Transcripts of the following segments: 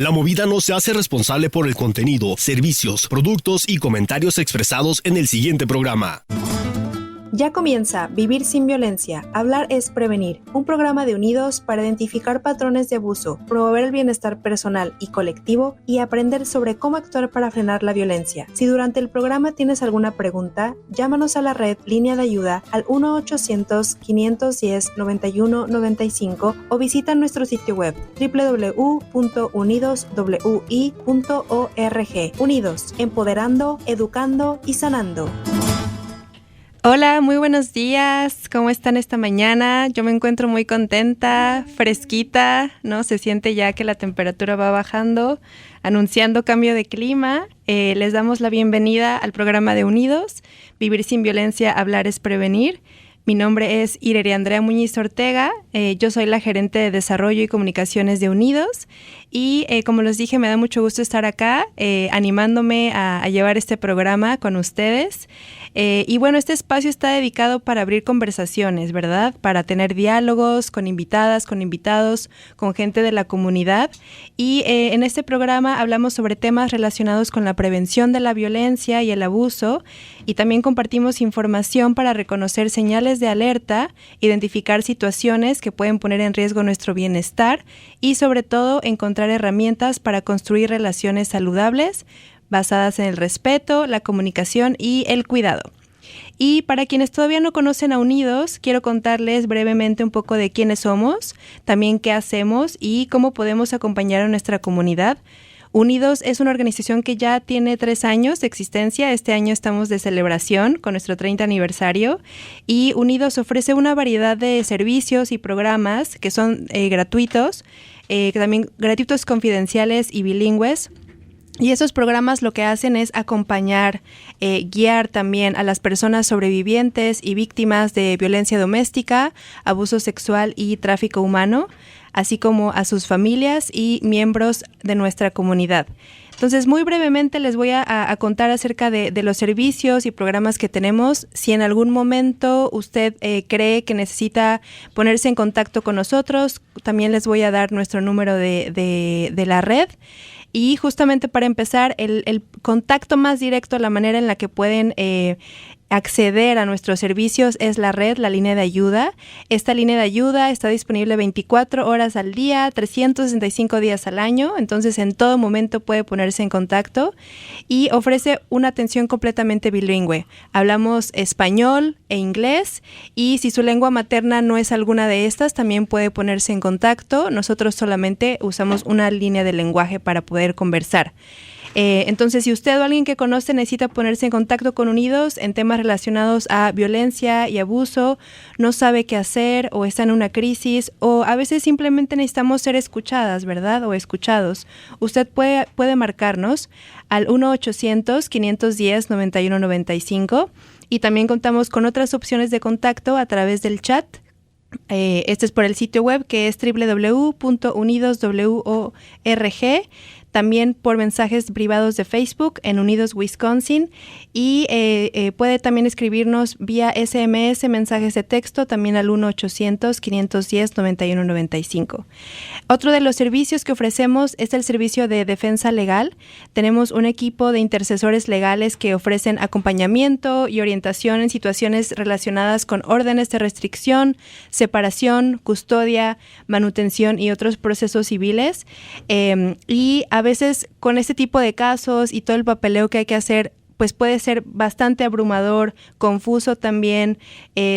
La Movida no se hace responsable por el contenido, servicios, productos y comentarios expresados en el siguiente programa. Ya comienza Vivir sin Violencia, Hablar es Prevenir, un programa de Unidos para identificar patrones de abuso, promover el bienestar personal y colectivo y aprender sobre cómo actuar para frenar la violencia. Si durante el programa tienes alguna pregunta, llámanos a la red Línea de Ayuda al 1-800-510-9195 o visita nuestro sitio web www.unidoswi.org. Unidos, empoderando, educando y sanando. Hola, muy buenos días. ¿Cómo están esta mañana? Yo me encuentro muy contenta, fresquita, ¿no? Se siente ya que la temperatura va bajando, anunciando cambio de clima. Les damos la bienvenida al programa de Unidos, Vivir sin Violencia, Hablar es Prevenir. Mi nombre es Ireria Andrea Muñiz Ortega, yo soy la gerente de Desarrollo y Comunicaciones de Unidos y como les dije, me da mucho gusto estar acá animándome a llevar este programa con ustedes. Y bueno, este espacio está dedicado para abrir conversaciones, ¿verdad? Para tener diálogos con invitadas, con invitados, con gente de la comunidad. Y en este programa hablamos sobre temas relacionados con la prevención de la violencia y el abuso. Y también compartimos información para reconocer señales de alerta, identificar situaciones que pueden poner en riesgo nuestro bienestar y sobre todo encontrar herramientas para construir relaciones saludables, basadas en el respeto, la comunicación y el cuidado. Y para quienes todavía no conocen a Unidos, quiero contarles brevemente un poco de quiénes somos, también qué hacemos y cómo podemos acompañar a nuestra comunidad. Unidos es una organización que ya tiene 3 años de existencia. Este año estamos de celebración con nuestro 30 aniversario y Unidos ofrece una variedad de servicios y programas que son gratuitos, también gratuitos, confidenciales y bilingües. Y esos programas lo que hacen es acompañar, guiar también a las personas sobrevivientes y víctimas de violencia doméstica, abuso sexual y tráfico humano, así como a sus familias y miembros de nuestra comunidad. Entonces, muy brevemente les voy a contar acerca de los servicios y programas que tenemos. Si en algún momento usted cree que necesita ponerse en contacto con nosotros, también les voy a dar nuestro número de la red. Y justamente para empezar, el contacto más directo, la manera en la que pueden acceder a nuestros servicios es la red, la línea de ayuda. Esta línea de ayuda está disponible 24 horas al día, 365 días al año, entonces en todo momento puede ponerse en contacto y ofrece una atención completamente bilingüe. Hablamos español e inglés y si su lengua materna no es alguna de estas, también puede ponerse en contacto. Nosotros solamente usamos una línea de lenguaje para poder conversar. Entonces, si usted o alguien que conoce necesita ponerse en contacto con Unidos en temas relacionados a violencia y abuso, no sabe qué hacer o está en una crisis o a veces simplemente necesitamos ser escuchadas, ¿verdad? O escuchados. Usted puede marcarnos al 1-800-510-9195 y también contamos con otras opciones de contacto a través del chat. Este es por el sitio web que es www.unidosworg. También por mensajes privados de Facebook en Unidos Wisconsin y puede también escribirnos vía SMS, mensajes de texto, también al 1-800-510-9195. Otro de los servicios que ofrecemos es el servicio de defensa legal. Tenemos un equipo de intercesores legales que ofrecen acompañamiento y orientación en situaciones relacionadas con órdenes de restricción, separación, custodia, manutención y otros procesos civiles. Y a veces con este tipo de casos y todo el papeleo que hay que hacer, pues puede ser bastante abrumador, confuso también,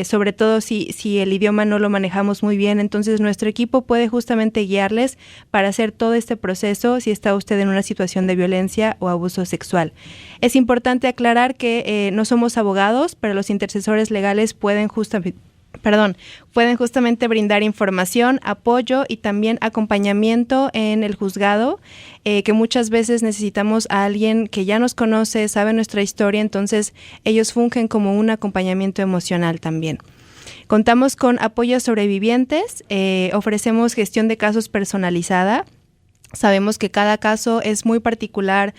sobre todo si el idioma no lo manejamos muy bien. Entonces nuestro equipo puede justamente guiarles para hacer todo este proceso si está usted en una situación de violencia o abuso sexual. Es importante aclarar que no somos abogados, pero los intercesores legales pueden justamente brindar información, apoyo y también acompañamiento en el juzgado, que muchas veces necesitamos a alguien que ya nos conoce, sabe nuestra historia, entonces ellos fungen como un acompañamiento emocional también. Contamos con apoyo a sobrevivientes, ofrecemos gestión de casos personalizada. Sabemos que cada caso es muy particular,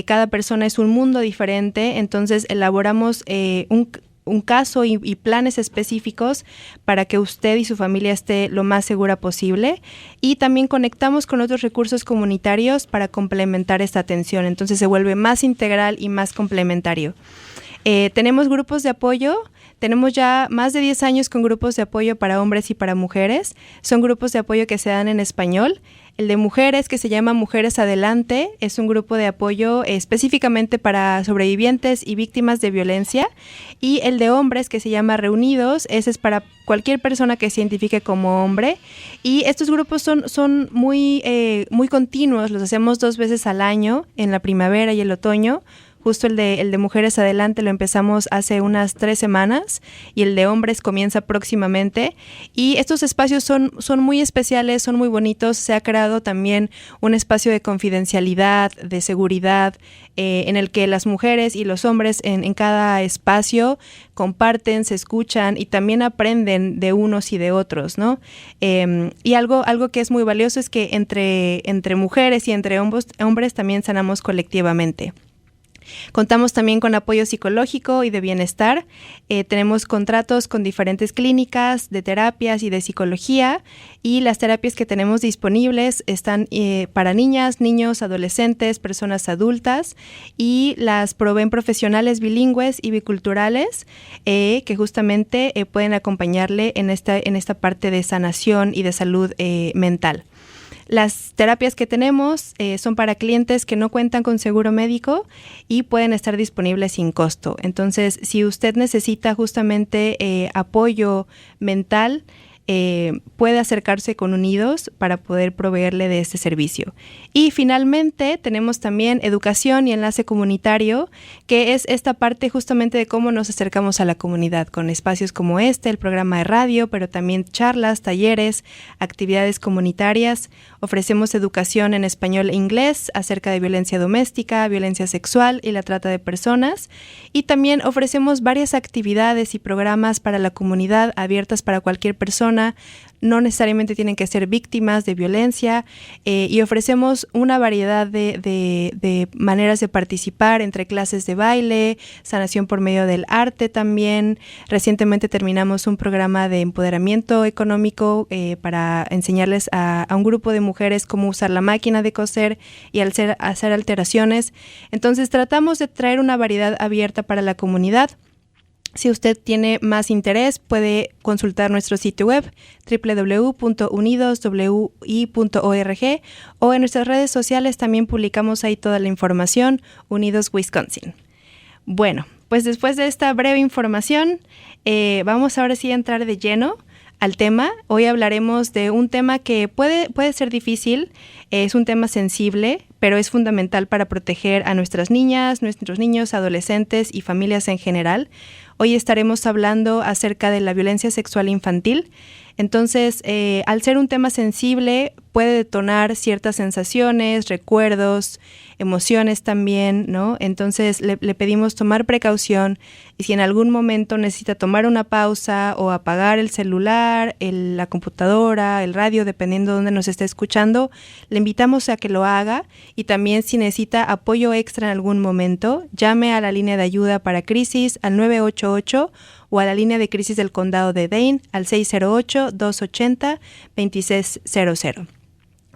cada persona es un mundo diferente, entonces elaboramos un caso y planes específicos para que usted y su familia esté lo más segura posible, y también conectamos con otros recursos comunitarios para complementar esta atención. Entonces se vuelve más integral y más complementario. Tenemos grupos de apoyo. Tenemos ya más de 10 años con grupos de apoyo para hombres y para mujeres. Son grupos de apoyo que se dan en español. El de mujeres, que se llama Mujeres Adelante, es un grupo de apoyo específicamente para sobrevivientes y víctimas de violencia. Y el de hombres, que se llama Reunidos, ese es para cualquier persona que se identifique como hombre. Y estos grupos son muy continuos, los hacemos 2 veces al año, en la primavera y el otoño. Justo el de Mujeres Adelante lo empezamos hace unas 3 semanas y el de hombres comienza próximamente. Y estos espacios son muy especiales, son muy bonitos. Se ha creado también un espacio de confidencialidad, de seguridad, en el que las mujeres y los hombres en cada espacio comparten, se escuchan y también aprenden de unos y de otros, ¿no? Y algo que es muy valioso es que entre mujeres y entre hombres también sanamos colectivamente. Contamos también con apoyo psicológico y de bienestar. Tenemos contratos con diferentes clínicas de terapias y de psicología, y las terapias que tenemos disponibles están para niñas, niños, adolescentes, personas adultas, y las proveen profesionales bilingües y biculturales que justamente pueden acompañarle en esta parte de sanación y de salud mental. Las terapias que tenemos son para clientes que no cuentan con seguro médico y pueden estar disponibles sin costo. Entonces, si usted necesita justamente apoyo mental, puede acercarse con Unidos para poder proveerle de este servicio. Y finalmente tenemos también educación y enlace comunitario, que es esta parte justamente de cómo nos acercamos a la comunidad con espacios como el programa de radio, pero también charlas, talleres, actividades comunitarias. Ofrecemos educación en español e inglés acerca de violencia doméstica, violencia sexual y la trata de personas. Y también ofrecemos varias actividades y programas para la comunidad abiertas para cualquier persona. No necesariamente tienen que ser víctimas de violencia, y ofrecemos una variedad de maneras de participar, entre clases de baile, sanación por medio del arte también. Recientemente terminamos un programa de empoderamiento económico para enseñarles a un grupo de mujeres cómo usar la máquina de coser y hacer alteraciones. Entonces tratamos de traer una variedad abierta para la comunidad. Si usted tiene más interés, puede consultar nuestro sitio web www.unidoswi.org, o en nuestras redes sociales también publicamos ahí toda la información, Unidos Wisconsin. Bueno, pues después de esta breve información, vamos ahora sí a entrar de lleno al tema. Hoy hablaremos de un tema que puede ser difícil, es un tema sensible, pero es fundamental para proteger a nuestras niñas, nuestros niños, adolescentes y familias en general. Hoy estaremos hablando acerca de la violencia sexual infantil. Entonces, al ser un tema sensible, puede detonar ciertas sensaciones, recuerdos, emociones también, ¿no? Entonces, le pedimos tomar precaución, y si en algún momento necesita tomar una pausa o apagar el celular, la computadora, el radio, dependiendo de dónde nos esté escuchando, le invitamos a que lo haga. Y también, si necesita apoyo extra en algún momento, llame a la línea de ayuda para crisis al 988 o a la línea de crisis del condado de Dane al 608-280-2600.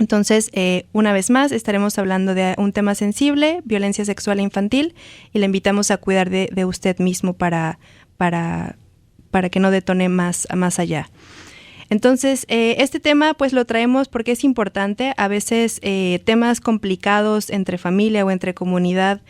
Entonces, una vez más, estaremos hablando de un tema sensible, violencia sexual infantil, y le invitamos a cuidar de usted mismo para que no detone más allá. Entonces, este tema pues lo traemos porque es importante. A veces temas complicados entre familia o entre comunidad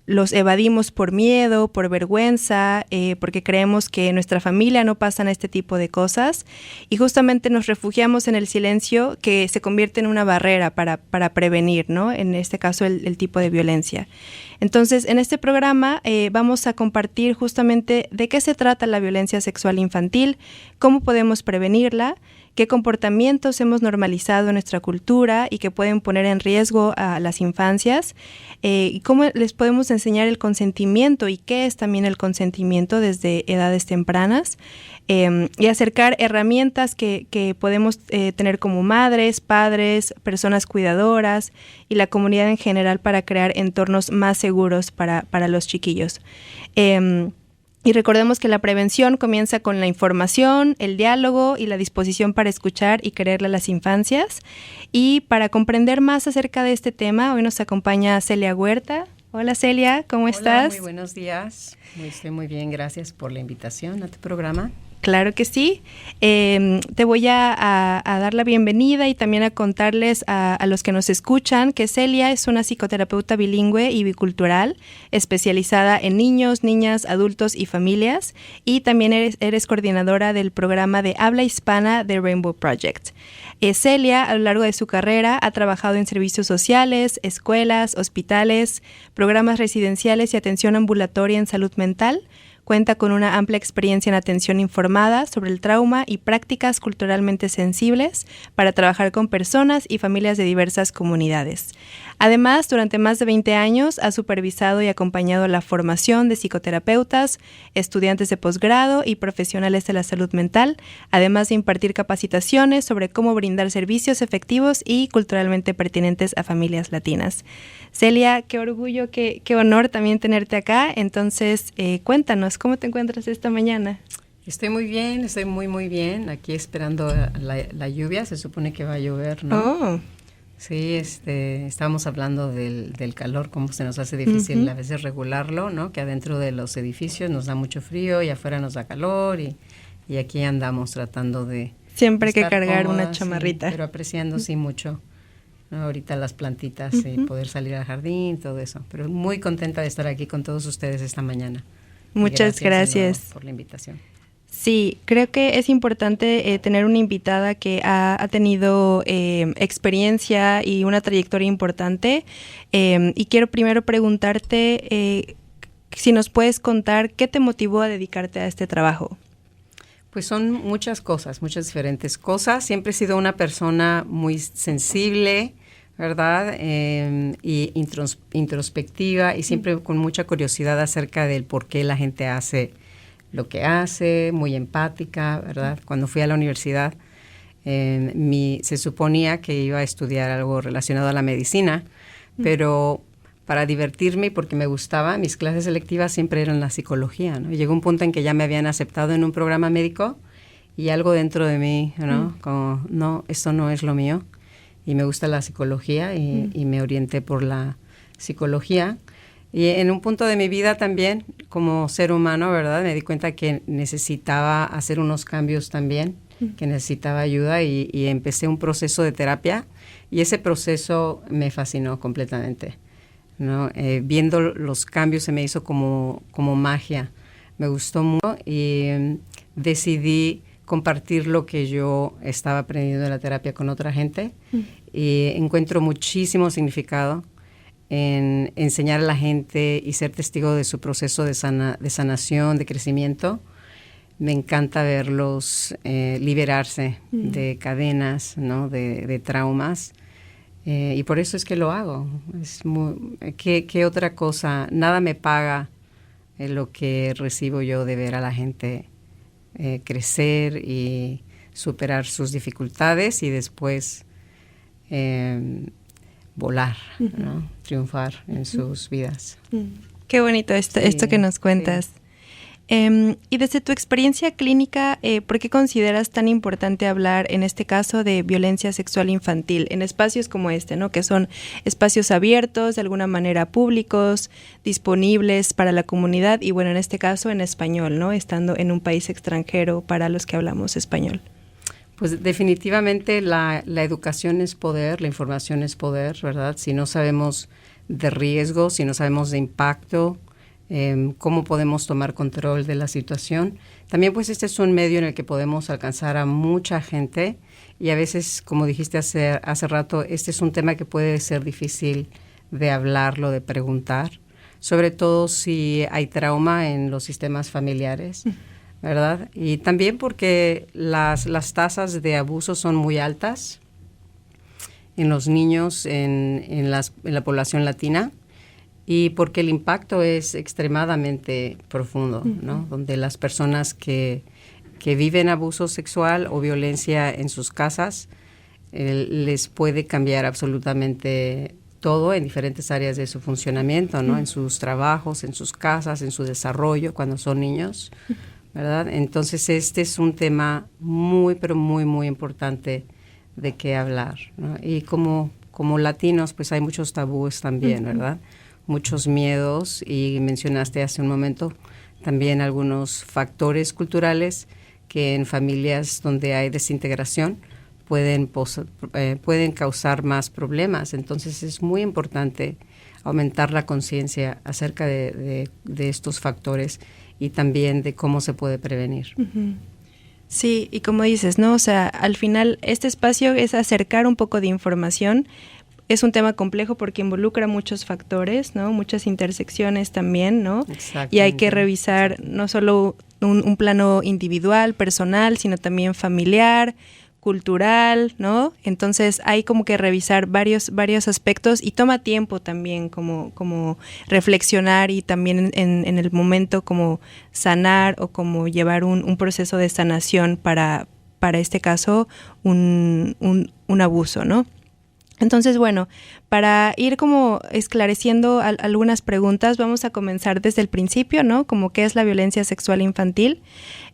los evadimos por miedo, por vergüenza, porque creemos que en nuestra familia no pasan este tipo de cosas, y justamente nos refugiamos en el silencio, que se convierte en una barrera para prevenir, ¿no? En este caso el tipo de violencia. Entonces, en este programa vamos a compartir justamente de qué se trata la violencia sexual infantil, cómo podemos prevenirla, qué comportamientos hemos normalizado en nuestra cultura y que pueden poner en riesgo a las infancias, y cómo les podemos enseñar el consentimiento y qué es también el consentimiento desde edades tempranas, y acercar herramientas que podemos tener como madres, padres, personas cuidadoras y la comunidad en general para crear entornos más seguros para los chiquillos. Y recordemos que la prevención comienza con la información, el diálogo y la disposición para escuchar y quererle a las infancias. Y para comprender más acerca de este tema, hoy nos acompaña Celia Huerta. Hola Celia, ¿cómo estás? Muy buenos días. Estoy muy bien, gracias por la invitación a tu programa. Claro que sí. Te voy a dar la bienvenida y también a contarles a los que nos escuchan que Celia es una psicoterapeuta bilingüe y bicultural, especializada en niños, niñas, adultos y familias, y también eres coordinadora del programa de habla hispana de Rainbow Project. Celia, a lo largo de su carrera, ha trabajado en servicios sociales, escuelas, hospitales, programas residenciales y atención ambulatoria en salud mental. Cuenta con una amplia experiencia en atención informada sobre el trauma y prácticas culturalmente sensibles para trabajar con personas y familias de diversas comunidades. Además, durante más de 20 años ha supervisado y acompañado la formación de psicoterapeutas, estudiantes de posgrado y profesionales de la salud mental, además de impartir capacitaciones sobre cómo brindar servicios efectivos y culturalmente pertinentes a familias latinas. Celia, qué orgullo, qué honor también tenerte acá. Entonces, cuéntanos, ¿cómo te encuentras esta mañana? Estoy muy bien, estoy muy bien. Aquí esperando la lluvia, se supone que va a llover, ¿no? Oh. Sí, estábamos hablando del calor, cómo se nos hace difícil a veces regularlo, ¿no? Que adentro de los edificios nos da mucho frío y afuera nos da calor y aquí andamos tratando de siempre hay que cargar cómodas, una chamarrita. Sí, pero apreciando sí mucho, ¿no? Ahorita las plantitas y poder salir al jardín, todo eso. Pero muy contenta de estar aquí con todos ustedes esta mañana. Muchas gracias por la invitación. Sí, creo que es importante tener una invitada que ha tenido experiencia y una trayectoria importante. Y quiero primero preguntarte si nos puedes contar qué te motivó a dedicarte a este trabajo. Pues son muchas cosas, muchas diferentes cosas. Siempre he sido una persona muy sensible, ¿verdad? Y introspectiva y siempre con mucha curiosidad acerca del por qué la gente hace lo que hace, muy empática, ¿verdad? Cuando fui a la universidad, se suponía que iba a estudiar algo relacionado a la medicina, pero para divertirme y porque me gustaba, mis clases selectivas siempre eran la psicología, ¿no? Y llegó un punto en que ya me habían aceptado en un programa médico y algo dentro de mí, ¿no? Como, no, esto no es lo mío. Y me gusta la psicología y me orienté por la psicología. Y en un punto de mi vida también, como ser humano, ¿verdad? Me di cuenta que necesitaba hacer unos cambios también, que necesitaba ayuda y empecé un proceso de terapia y ese proceso me fascinó completamente, ¿no? Viendo los cambios se me hizo como magia. Me gustó mucho y decidí compartir lo que yo estaba aprendiendo de la terapia con otra gente y encuentro muchísimo significado en enseñar a la gente y ser testigo de su proceso de sanación, de crecimiento. Me encanta verlos liberarse de cadenas, ¿no? de traumas. Y por eso es que lo hago. ¿Qué otra cosa? Nada me paga lo que recibo yo de ver a la gente crecer y superar sus dificultades y después volar, ¿no? Triunfar en sus vidas. Qué bonito esto que nos cuentas. Sí. Y desde tu experiencia clínica, ¿por qué consideras tan importante hablar, en este caso, de violencia sexual infantil en espacios como este, ¿no? Que son espacios abiertos, de alguna manera públicos, disponibles para la comunidad y, bueno, en este caso en español, ¿no? Estando en un país extranjero para los que hablamos español. Pues definitivamente la educación es poder, la información es poder, ¿verdad? Si no sabemos de riesgo, si no sabemos de impacto, cómo podemos tomar control de la situación. También pues este es un medio en el que podemos alcanzar a mucha gente y a veces, como dijiste hace rato, este es un tema que puede ser difícil de hablarlo, de preguntar, sobre todo si hay trauma en los sistemas familiares, ¿verdad? Y también porque las tasas de abuso son muy altas en los niños, en la población latina, y porque el impacto es extremadamente profundo, ¿no? Donde las personas que viven abuso sexual o violencia en sus casas les puede cambiar absolutamente todo en diferentes áreas de su funcionamiento, ¿no? En sus trabajos, en sus casas, en su desarrollo cuando son niños, ¿verdad? Entonces este es un tema muy, pero muy, muy importante de qué hablar, ¿no? Y como latinos, pues hay muchos tabúes también, ¿verdad? Muchos miedos, y mencionaste hace un momento también algunos factores culturales que en familias donde hay desintegración pueden causar más problemas. Entonces es muy importante aumentar la conciencia acerca de estos factores y también de cómo se puede prevenir. Uh-huh. Sí, y como dices, ¿no? O sea, al final este espacio es acercar un poco de información. Es un tema complejo porque involucra muchos factores, ¿no? Muchas intersecciones también, ¿no? Y hay que revisar no solo un plano individual, personal, sino también familiar, cultural, ¿no? Entonces hay como que revisar varios aspectos, y toma tiempo también como reflexionar, y también en el momento como sanar o como llevar un proceso de sanación para este caso un abuso, ¿no? Entonces, bueno, para ir como esclareciendo algunas preguntas, vamos a comenzar desde el principio, ¿no? Como qué es la violencia sexual infantil.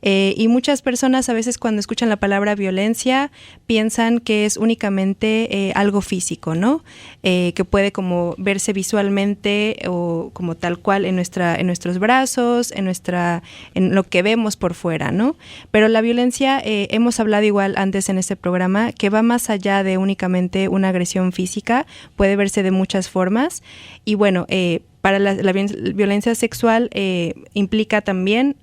Y muchas personas a veces cuando escuchan la palabra violencia piensan que es únicamente algo físico, ¿no? Que puede como verse visualmente o como tal cual en nuestros brazos, en lo que vemos por fuera, ¿no? Pero la violencia, hemos hablado igual antes en este programa, que va más allá de únicamente una agresión física, puede verse de muchas formas. Y bueno, para la violencia sexual implica también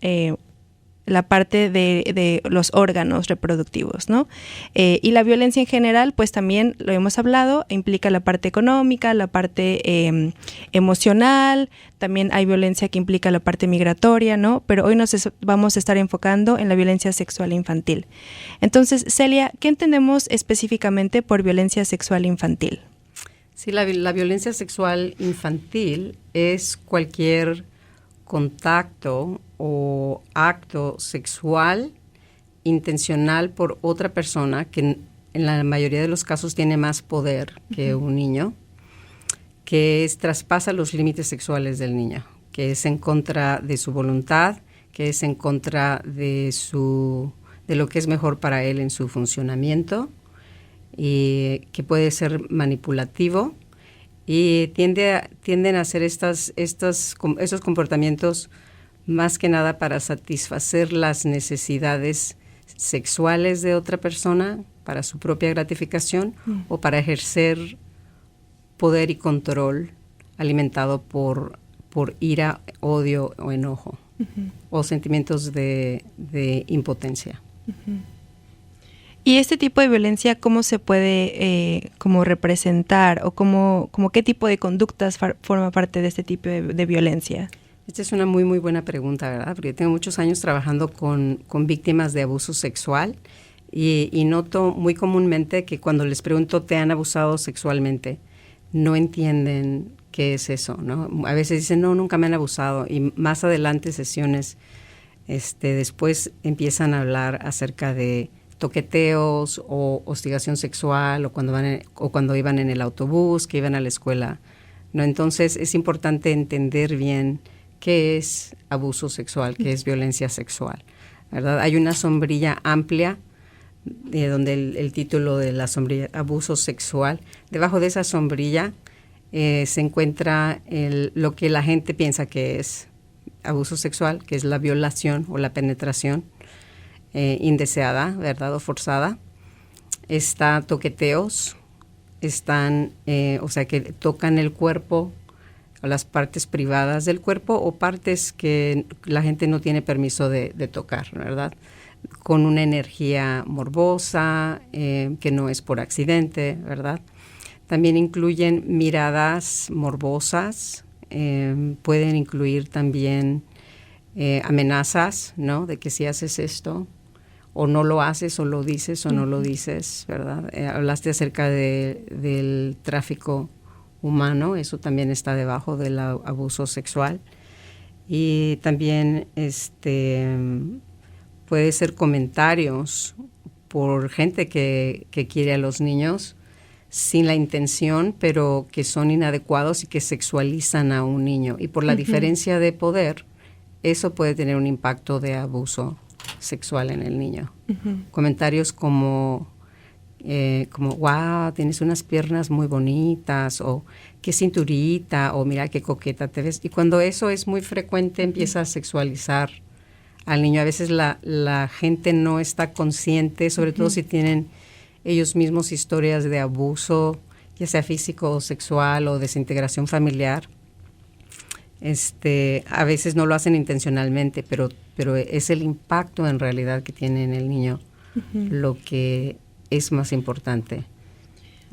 la parte de los órganos reproductivos, ¿no? Y la violencia en general, pues también lo hemos hablado, implica la parte económica, la parte emocional, también hay violencia que implica la parte migratoria, ¿no? Pero hoy vamos a estar enfocando en la violencia sexual infantil. Entonces, Celia, ¿qué entendemos específicamente por violencia sexual infantil? Sí, la violencia sexual infantil es cualquier contacto o acto sexual intencional por otra persona que en la mayoría de los casos tiene más poder que un niño, que traspasa los límites sexuales del niño, que es en contra de su voluntad, que es en contra de lo que es mejor para él en su funcionamiento, y que puede ser manipulativo, y tienden a hacer esos comportamientos más que nada para satisfacer las necesidades sexuales de otra persona, para su propia gratificación, o para ejercer poder y control alimentado por ira, odio o enojo, o sentimientos de impotencia. ¿Y este tipo de violencia cómo se puede como representar, o como qué tipo de conductas forma parte de este tipo de violencia? Esta es una muy, muy buena pregunta, ¿verdad? Porque tengo muchos años trabajando con víctimas de abuso sexual, y noto muy comúnmente que cuando les pregunto, ¿te han abusado sexualmente?, no entienden qué es eso, ¿no? A veces dicen, no, nunca me han abusado, y más adelante sesiones después empiezan a hablar acerca de toqueteos o hostigación sexual, o cuando iban en el autobús, que iban a la escuela, ¿no? Entonces es importante entender bien qué es abuso sexual, qué es violencia sexual, ¿verdad? Hay una sombrilla amplia donde el título de la sombrilla, abuso sexual. Debajo de esa sombrilla se encuentra lo que la gente piensa que es abuso sexual, que es la violación o la penetración indeseada, ¿verdad?, o forzada. Está toqueteos, o sea, que tocan el cuerpo, o las partes privadas del cuerpo, o partes que la gente no tiene permiso de tocar, ¿verdad?, con una energía morbosa, que no es por accidente, ¿verdad? También incluyen miradas morbosas, pueden incluir también amenazas, ¿no?, de que si haces esto, o no lo haces, o lo dices, o no lo dices, ¿verdad? Hablaste acerca del tráfico humano, eso también está debajo del abuso sexual. Y también puede ser comentarios por gente que quiere a los niños, sin la intención, pero que son inadecuados y que sexualizan a un niño. Y por la diferencia de poder, eso puede tener un impacto de abuso sexual en el niño. Comentarios como wow, tienes unas piernas muy bonitas, o qué cinturita, o mira qué coqueta te ves. Y cuando eso es muy frecuente, empieza a sexualizar al niño. A veces la gente no está consciente, sobre todo si tienen ellos mismos historias de abuso, ya sea físico o sexual o desintegración familiar. A veces no lo hacen intencionalmente, pero es el impacto en realidad que tiene en el niño lo que es más importante.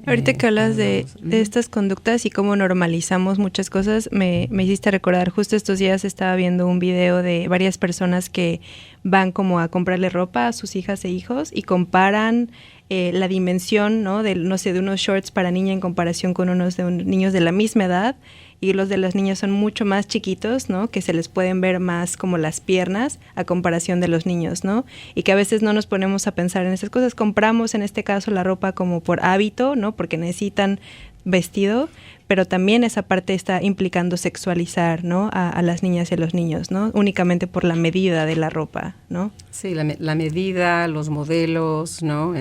Ahorita que hablas de estas conductas y cómo normalizamos muchas cosas, me hiciste recordar, justo estos días estaba viendo un video de varias personas que van como a comprarle ropa a sus hijas e hijos y comparan la dimensión, ¿no? De unos shorts para niña en comparación con unos de niños de la misma edad, y los de los niños son mucho más chiquitos, ¿no? Que se les pueden ver más como las piernas a comparación de los niños, ¿no? Y que a veces no nos ponemos a pensar en esas cosas. Compramos en este caso la ropa como por hábito, ¿no? Porque necesitan vestido, pero también esa parte está implicando sexualizar, ¿no? A las niñas y a los niños, ¿no? Únicamente por la medida de la ropa, ¿no? Sí, la medida, los modelos, ¿no?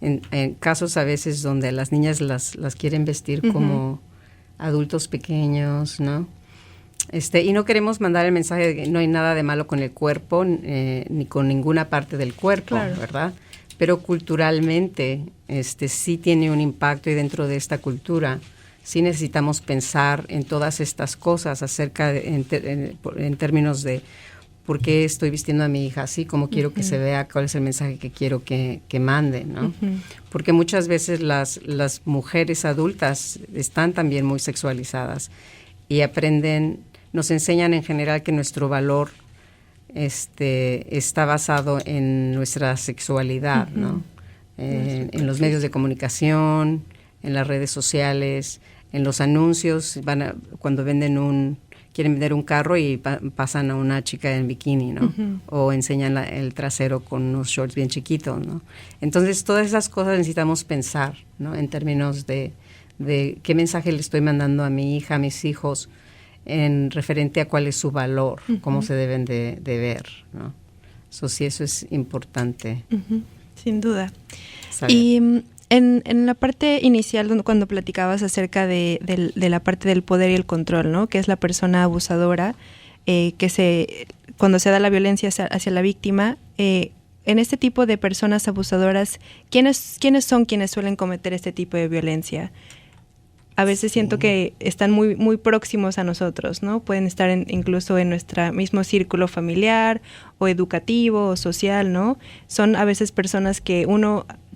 En casos a veces donde las niñas las quieren vestir como adultos pequeños, ¿no? Y no queremos mandar el mensaje de que no hay nada de malo con el cuerpo, ni con ninguna parte del cuerpo, claro, ¿verdad? Pero culturalmente sí tiene un impacto, y dentro de esta cultura sí necesitamos pensar en todas estas cosas acerca en términos de por qué estoy vistiendo a mi hija así, cómo quiero que se vea, cuál es el mensaje que quiero que mande, ¿no? Porque muchas veces las mujeres adultas están también muy sexualizadas y nos enseñan en general que nuestro valor está basado en nuestra sexualidad, ¿no? En los medios de comunicación, en las redes sociales, en los anuncios, cuando quieren vender un carro y pasan a una chica en bikini, ¿no? O enseñan el trasero con unos shorts bien chiquitos, ¿no? Entonces, todas esas cosas necesitamos pensar, ¿no? En términos de qué mensaje le estoy mandando a mi hija, a mis hijos, en referente a cuál es su valor, cómo se deben de ver, ¿no? Eso es importante. Sin duda. Y en la parte inicial, cuando platicabas acerca de la parte del poder y el control, ¿no? Que es la persona abusadora, cuando se da la violencia hacia la víctima, en este tipo de personas abusadoras, ¿quiénes son quienes suelen cometer este tipo de violencia? A veces siento que están muy, muy próximos a nosotros, ¿no? Pueden estar incluso en nuestro mismo círculo familiar o educativo o social, ¿no? Son a veces personas que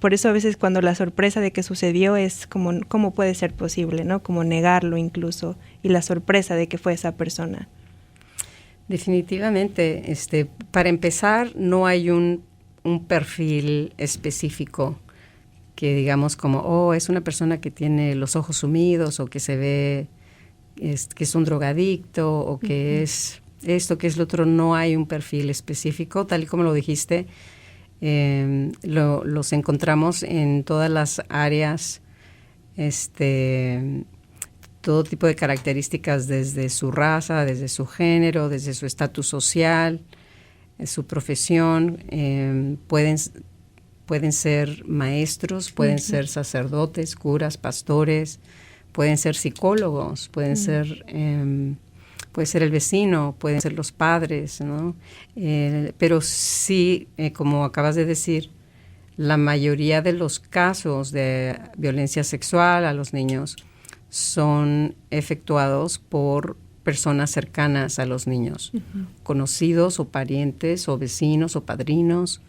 por eso a veces cuando la sorpresa de que sucedió es como, ¿cómo puede ser posible, ¿no? Como negarlo incluso, y la sorpresa de que fue esa persona. Definitivamente, para empezar, no hay un perfil específico que digamos como, es una persona que tiene los ojos sumidos, o que se ve que es un drogadicto, o que es esto, que es lo otro. No hay un perfil específico, tal y como lo dijiste. Los encontramos en todas las áreas, todo tipo de características, desde su raza, desde su género, desde su estatus social, su profesión. Pueden ser maestros, pueden ser sacerdotes, curas, pastores, pueden ser psicólogos, puede ser el vecino, pueden ser los padres, ¿no? Pero sí, como acabas de decir, la mayoría de los casos de violencia sexual a los niños son efectuados por personas cercanas a los niños, conocidos o parientes o vecinos o padrinos.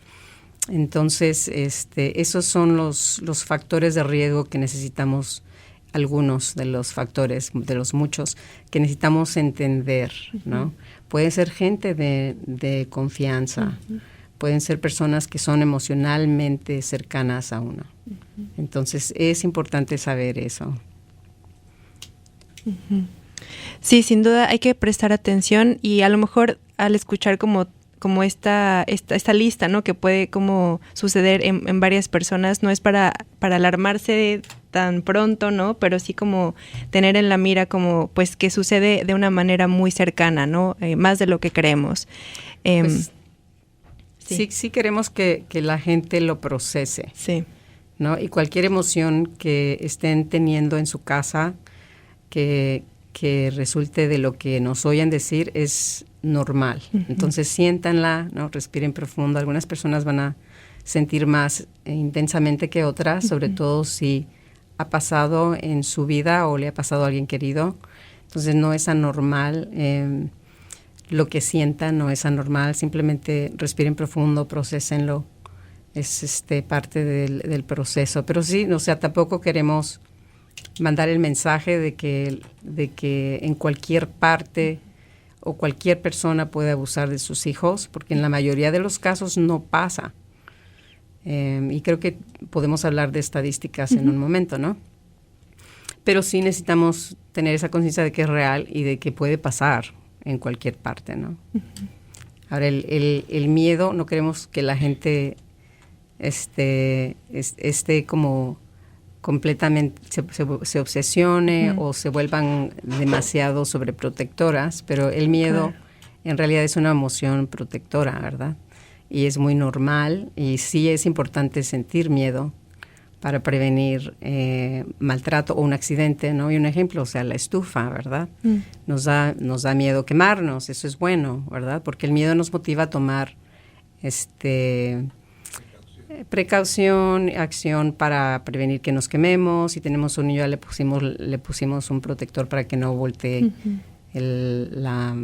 Entonces, esos son los factores de riesgo que necesitamos, algunos de los factores, de los muchos, que necesitamos entender, ¿no? Puede ser gente de confianza, pueden ser personas que son emocionalmente cercanas a uno. Entonces, es importante saber eso. Sí, sin duda hay que prestar atención, y a lo mejor al escuchar como como esta lista, ¿no? Que puede como suceder en varias personas. No es para alarmarse tan pronto, ¿no? Pero sí como tener en la mira como pues que sucede de una manera muy cercana, ¿no? Más de lo que creemos. Pues, sí queremos que la gente lo procese. Sí. ¿No? Y cualquier emoción que estén teniendo en su casa que resulte de lo que nos oyen decir es normal. Uh-huh. Entonces siéntanla, ¿no? Respiren profundo. Algunas personas van a sentir más intensamente que otras, sobre todo si ha pasado en su vida o le ha pasado a alguien querido. Entonces no es anormal. Lo que sientan no es anormal. Simplemente respiren profundo, prosésenlo. Es parte del proceso. Pero sí, o sea, tampoco queremos mandar el mensaje de que en cualquier parte o cualquier persona puede abusar de sus hijos, porque en la mayoría de los casos no pasa. Y creo que podemos hablar de estadísticas en un momento, ¿no? Pero sí necesitamos tener esa conciencia de que es real y de que puede pasar en cualquier parte, ¿no? Ahora, el miedo, no queremos que la gente esté como completamente, se obsesione o se vuelvan demasiado sobreprotectoras, pero el miedo en realidad es una emoción protectora, ¿verdad? Y es muy normal y sí es importante sentir miedo para prevenir maltrato o un accidente, ¿no? Y un ejemplo, o sea, la estufa, ¿verdad? Nos da miedo quemarnos, eso es bueno, ¿verdad? Porque el miedo nos motiva a tomar precaución, acción para prevenir que nos quememos. Si tenemos un niño, ya le pusimos un protector para que no voltee la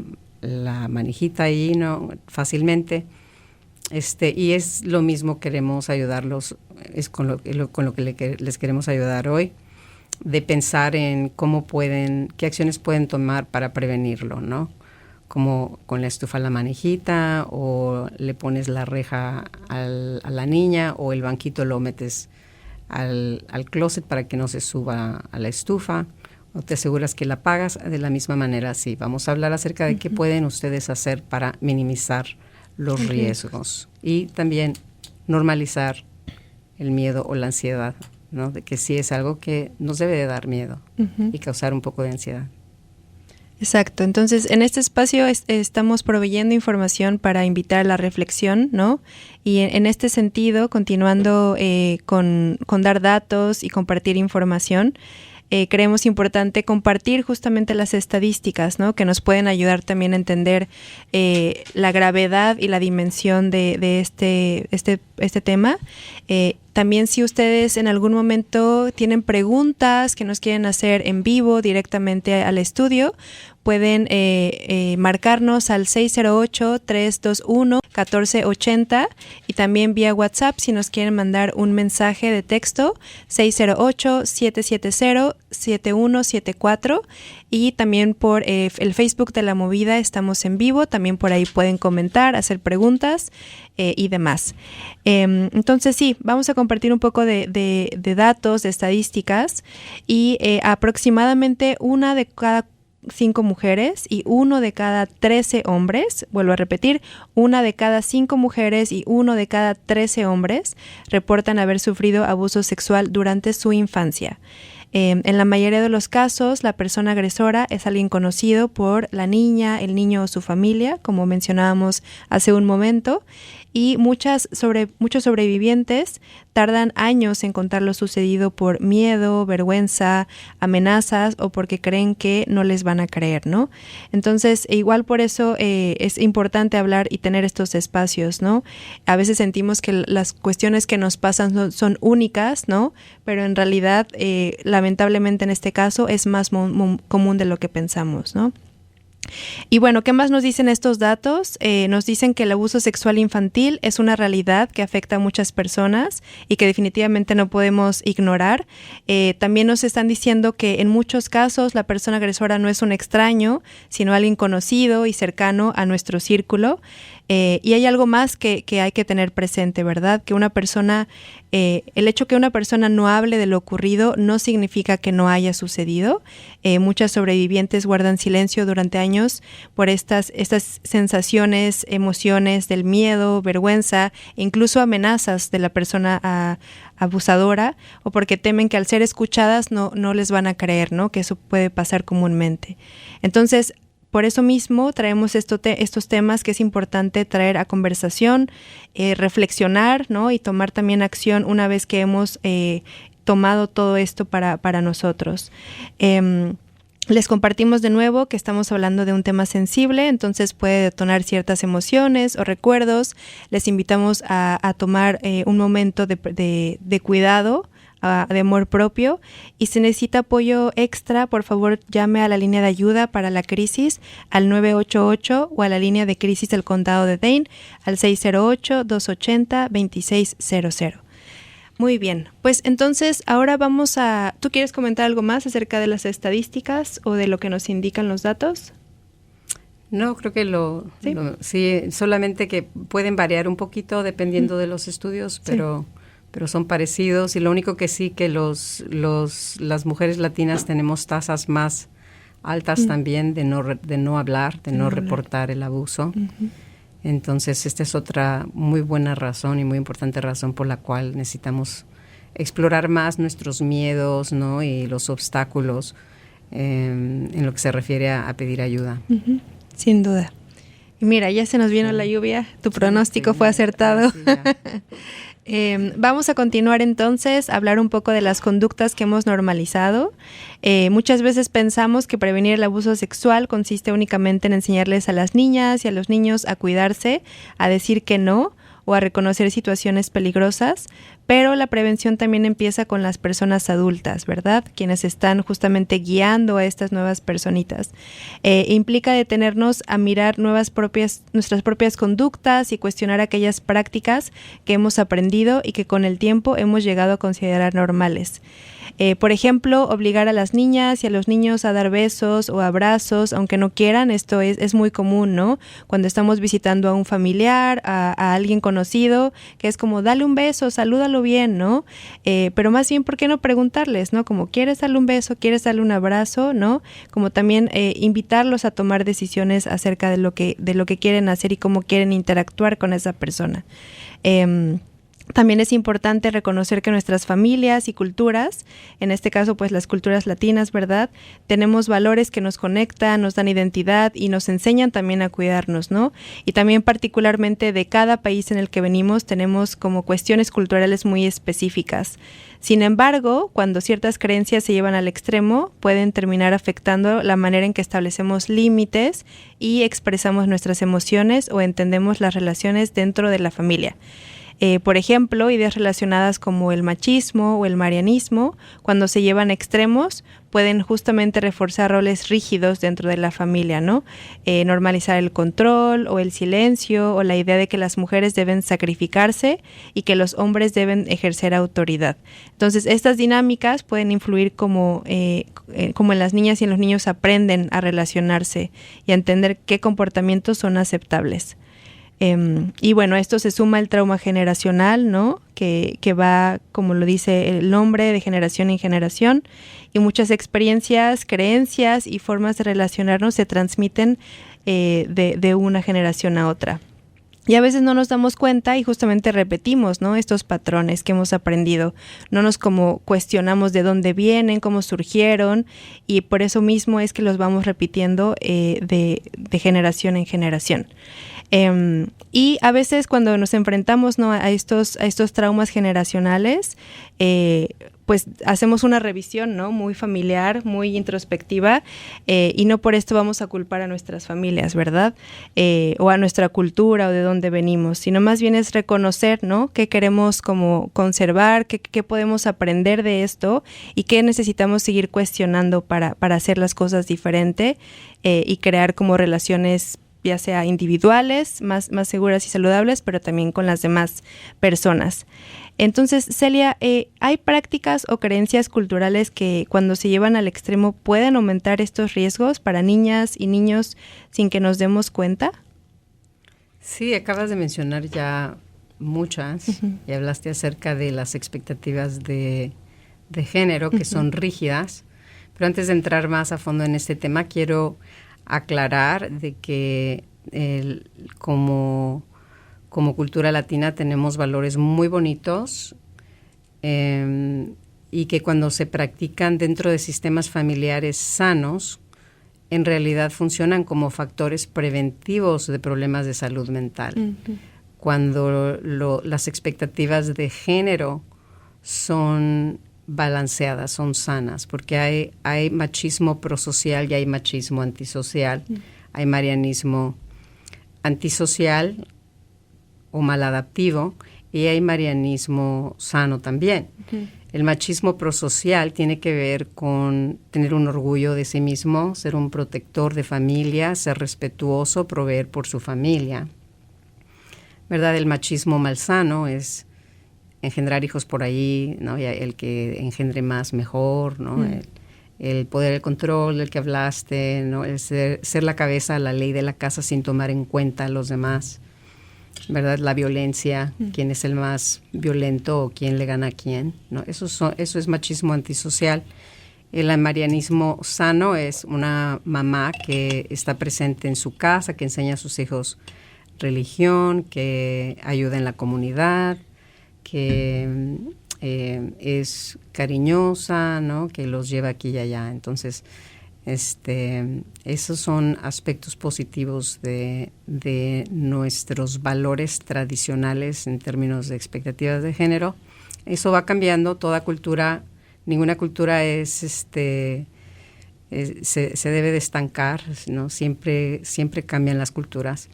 manijita ahí, ¿no? Fácilmente. Y es lo mismo, queremos ayudarlos, es con lo que les queremos ayudar hoy, de pensar en qué acciones pueden tomar para prevenirlo, ¿no? Como con la estufa la manijita, o le pones la reja a la niña, o el banquito lo metes al closet para que no se suba a la estufa, o te aseguras que la apagas. De la misma manera, sí, vamos a hablar acerca de qué pueden ustedes hacer para minimizar los riesgos y también normalizar el miedo o la ansiedad, ¿no? De que sí es algo que nos debe de dar miedo y causar un poco de ansiedad. Exacto. Entonces, en este espacio estamos proveyendo información para invitar a la reflexión, ¿no? Y en este sentido, continuando con dar datos y compartir información, creemos importante compartir justamente las estadísticas, ¿no? Que nos pueden ayudar también a entender la gravedad y la dimensión de este tema. También, si ustedes en algún momento tienen preguntas que nos quieren hacer en vivo directamente al estudio, pueden marcarnos al 608-321-1480 y también vía WhatsApp si nos quieren mandar un mensaje de texto, 608-770-7174, y también por el Facebook de La Movida estamos en vivo, también por ahí pueden comentar, hacer preguntas y demás. Entonces sí, vamos a compartir un poco de datos, de estadísticas, y aproximadamente 1 de cada 5 mujeres y 1 de cada 13 hombres, vuelvo a repetir, 1 de cada 5 mujeres y 1 de cada 13 hombres reportan haber sufrido abuso sexual durante su infancia. En la mayoría de los casos, la persona agresora es alguien conocido por la niña, el niño o su familia, como mencionábamos hace un momento, y muchos sobrevivientes tardan años en contar lo sucedido por miedo, vergüenza, amenazas o porque creen que no les van a creer, ¿no? Entonces, igual por eso es importante hablar y tener estos espacios, ¿no? A veces sentimos que las cuestiones que nos pasan son únicas, ¿no? Pero en realidad, lamentablemente en este caso, es más común de lo que pensamos, ¿no? Y bueno, ¿qué más nos dicen estos datos? Nos dicen que el abuso sexual infantil es una realidad que afecta a muchas personas y que definitivamente no podemos ignorar. También nos están diciendo que en muchos casos la persona agresora no es un extraño, sino alguien conocido y cercano a nuestro círculo. Y hay algo más que hay que tener presente, ¿verdad? Que una persona, el hecho que una persona no hable de lo ocurrido no significa que no haya sucedido. Muchas sobrevivientes guardan silencio durante años por estas sensaciones, emociones del miedo, vergüenza, e incluso amenazas de la persona abusadora, o porque temen que al ser escuchadas no les van a creer, ¿no? Que eso puede pasar comúnmente. Entonces, por eso mismo traemos estos temas que es importante traer a conversación, reflexionar, ¿no? Y tomar también acción una vez que hemos tomado todo esto para nosotros. Les compartimos de nuevo que estamos hablando de un tema sensible, entonces puede detonar ciertas emociones o recuerdos. Les invitamos a tomar un momento de cuidado, de amor propio, y si necesita apoyo extra, por favor llame a la línea de ayuda para la crisis al 988 o a la línea de crisis del condado de Dane al 608-280-2600. Muy bien, pues entonces ahora ¿tú quieres comentar algo más acerca de las estadísticas o de lo que nos indican los datos? No, creo que sí, solamente que pueden variar un poquito dependiendo de los estudios, pero son parecidos, y lo único que sí que las mujeres latinas tenemos tasas más altas también de no hablar, de no reportar el abuso. Uh-huh. Entonces, esta es otra muy buena razón y muy importante razón por la cual necesitamos explorar más nuestros miedos, ¿no? Y los obstáculos en lo que se refiere a pedir ayuda. Uh-huh. Sin duda. Y mira, ya se nos vino la lluvia, tu pronóstico fue acertado. Sí, vamos a continuar entonces a hablar un poco de las conductas que hemos normalizado. Muchas veces pensamos que prevenir el abuso sexual consiste únicamente en enseñarles a las niñas y a los niños a cuidarse, a decir que no o a reconocer situaciones peligrosas, pero la prevención también empieza con las personas adultas, ¿verdad? Quienes están justamente guiando a estas nuevas personitas. Implica detenernos a mirar nuestras propias conductas y cuestionar aquellas prácticas que hemos aprendido y que con el tiempo hemos llegado a considerar normales. Por ejemplo, obligar a las niñas y a los niños a dar besos o abrazos, aunque no quieran. Esto es muy común, ¿no? Cuando estamos visitando a un familiar, a alguien conocido, que es como, dale un beso, salúdalo bien, ¿no? Pero más bien, ¿por qué no preguntarles, ¿no? Como, ¿quieres darle un beso? ¿Quieres darle un abrazo? ¿No? Como también invitarlos a tomar decisiones acerca de lo que quieren hacer y cómo quieren interactuar con esa persona. También es importante reconocer que nuestras familias y culturas, en este caso pues las culturas latinas, ¿verdad? Tenemos valores que nos conectan, nos dan identidad y nos enseñan también a cuidarnos, ¿no? Y también particularmente de cada país en el que venimos tenemos como cuestiones culturales muy específicas. Sin embargo, cuando ciertas creencias se llevan al extremo, pueden terminar afectando la manera en que establecemos límites y expresamos nuestras emociones o entendemos las relaciones dentro de la familia. Por ejemplo, ideas relacionadas como el machismo o el marianismo, cuando se llevan a extremos, pueden justamente reforzar roles rígidos dentro de la familia, ¿no? Normalizar el control o el silencio o la idea de que las mujeres deben sacrificarse y que los hombres deben ejercer autoridad. Entonces, estas dinámicas pueden influir como en las niñas y en los niños aprenden a relacionarse y a entender qué comportamientos son aceptables. Y bueno, esto se suma al trauma generacional, ¿no? Que va, como lo dice el nombre, de generación en generación, y muchas experiencias, creencias y formas de relacionarnos se transmiten de una generación a otra. Y a veces no nos damos cuenta y justamente repetimos, ¿no? Estos patrones que hemos aprendido. No nos como cuestionamos de dónde vienen, cómo surgieron, y por eso mismo es que los vamos repitiendo de generación en generación. Y a veces cuando nos enfrentamos, ¿no? a estos traumas generacionales, pues hacemos una revisión, ¿no? Muy familiar, muy introspectiva, y no por esto vamos a culpar a nuestras familias, ¿verdad? O a nuestra cultura o de dónde venimos, sino más bien es reconocer, ¿no? Qué queremos como conservar, qué podemos aprender de esto y qué necesitamos seguir cuestionando para hacer las cosas diferente y crear como relaciones ya sea individuales, más seguras y saludables, pero también con las demás personas. Entonces, Celia, ¿hay prácticas o creencias culturales que cuando se llevan al extremo pueden aumentar estos riesgos para niñas y niños sin que nos demos cuenta? Sí, acabas de mencionar ya muchas y hablaste acerca de las expectativas de género que son rígidas. Pero antes de entrar más a fondo en este tema, quiero aclarar de que como cultura latina tenemos valores muy bonitos y que cuando se practican dentro de sistemas familiares sanos, en realidad funcionan como factores preventivos de problemas de salud mental. Cuando las expectativas de género son balanceadas, son sanas, porque hay machismo prosocial y hay machismo antisocial. Hay marianismo antisocial o maladaptivo y hay marianismo sano también. El machismo prosocial tiene que ver con tener un orgullo de sí mismo, ser un protector de familia, ser respetuoso, proveer por su familia. ¿Verdad? El machismo malsano es engendrar hijos por ahí, ¿no? Y el que engendre más mejor, ¿no? El poder, el control del que hablaste, ¿no? El ser la cabeza a la ley de la casa sin tomar en cuenta a los demás, ¿verdad? La violencia, quién es el más violento o quién le gana a quién, ¿no? Eso es machismo antisocial. El marianismo sano es una mamá que está presente en su casa, que enseña a sus hijos religión, que ayuda en la comunidad, que es cariñosa, ¿no? Que los lleva aquí y allá. Entonces, esos son aspectos positivos de nuestros valores tradicionales en términos de expectativas de género. Eso va cambiando, toda cultura, ninguna cultura se debe de estancar, ¿no? Siempre cambian las culturas.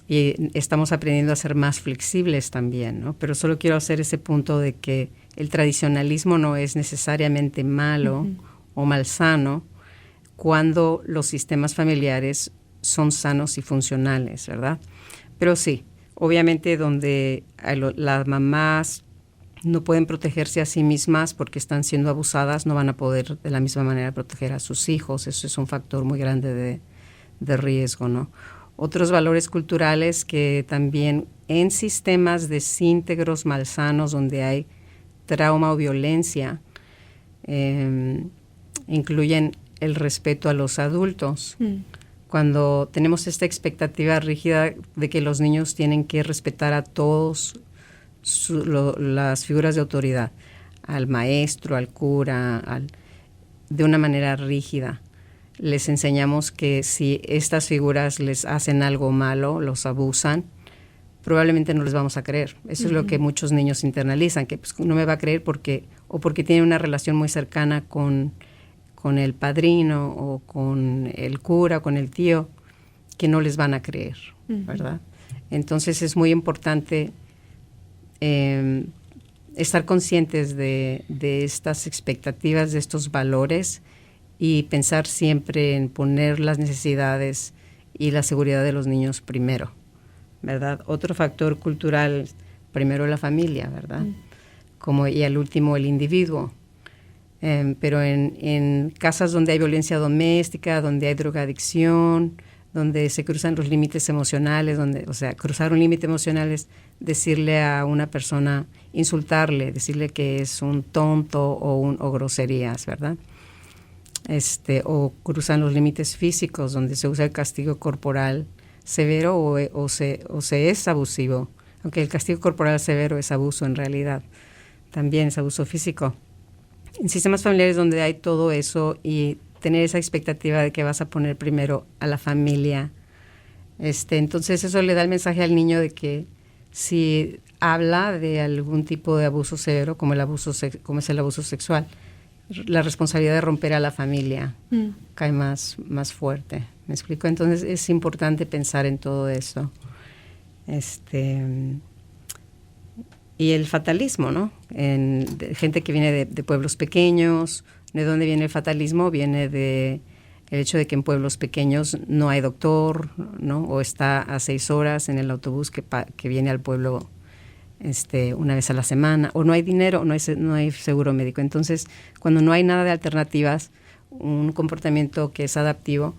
Y estamos aprendiendo a ser más flexibles también, ¿no? Pero solo quiero hacer ese punto de que el tradicionalismo no es necesariamente malo o malsano cuando los sistemas familiares son sanos y funcionales, ¿verdad? Pero sí, obviamente donde las mamás no pueden protegerse a sí mismas porque están siendo abusadas, no van a poder de la misma manera proteger a sus hijos. Eso es un factor muy grande de riesgo, ¿no? Otros valores culturales que también en sistemas desíntegros malsanos donde hay trauma o violencia incluyen el respeto a los adultos. Cuando tenemos esta expectativa rígida de que los niños tienen que respetar a todos las figuras de autoridad, al maestro, al cura, de una manera rígida. Les enseñamos que si estas figuras les hacen algo malo, los abusan, probablemente no les vamos a creer. Eso es lo que muchos niños internalizan, que pues, no me va a creer porque tienen una relación muy cercana con el padrino o con el cura o con el tío, que no les van a creer, ¿verdad? Entonces es muy importante estar conscientes de estas expectativas, de estos valores, y pensar siempre en poner las necesidades y la seguridad de los niños primero, ¿verdad? Otro factor cultural, primero la familia, ¿verdad? Y al último el individuo. Pero en casas donde hay violencia doméstica, donde hay drogadicción, donde se cruzan los límites emocionales, cruzar un límite emocional es decirle a una persona, insultarle, decirle que es un tonto o groserías, ¿verdad? O cruzan los límites físicos, donde se usa el castigo corporal severo o se es abusivo, aunque el castigo corporal severo es abuso en realidad, también es abuso físico. En sistemas familiares donde hay todo eso y tener esa expectativa de que vas a poner primero a la familia, entonces eso le da el mensaje al niño de que si habla de algún tipo de abuso severo, como es el abuso sexual, la responsabilidad de romper a la familia cae más fuerte. ¿Me explico? Entonces es importante pensar en todo eso. Y el fatalismo, ¿no? Gente que viene de pueblos pequeños. ¿De dónde viene el fatalismo? Viene de el hecho de que en pueblos pequeños no hay doctor, ¿no? O está a 6 horas en el autobús que viene al pueblo una vez a la semana, o no hay dinero, no hay seguro médico. Entonces, cuando no hay nada de alternativas, un comportamiento que es adaptivo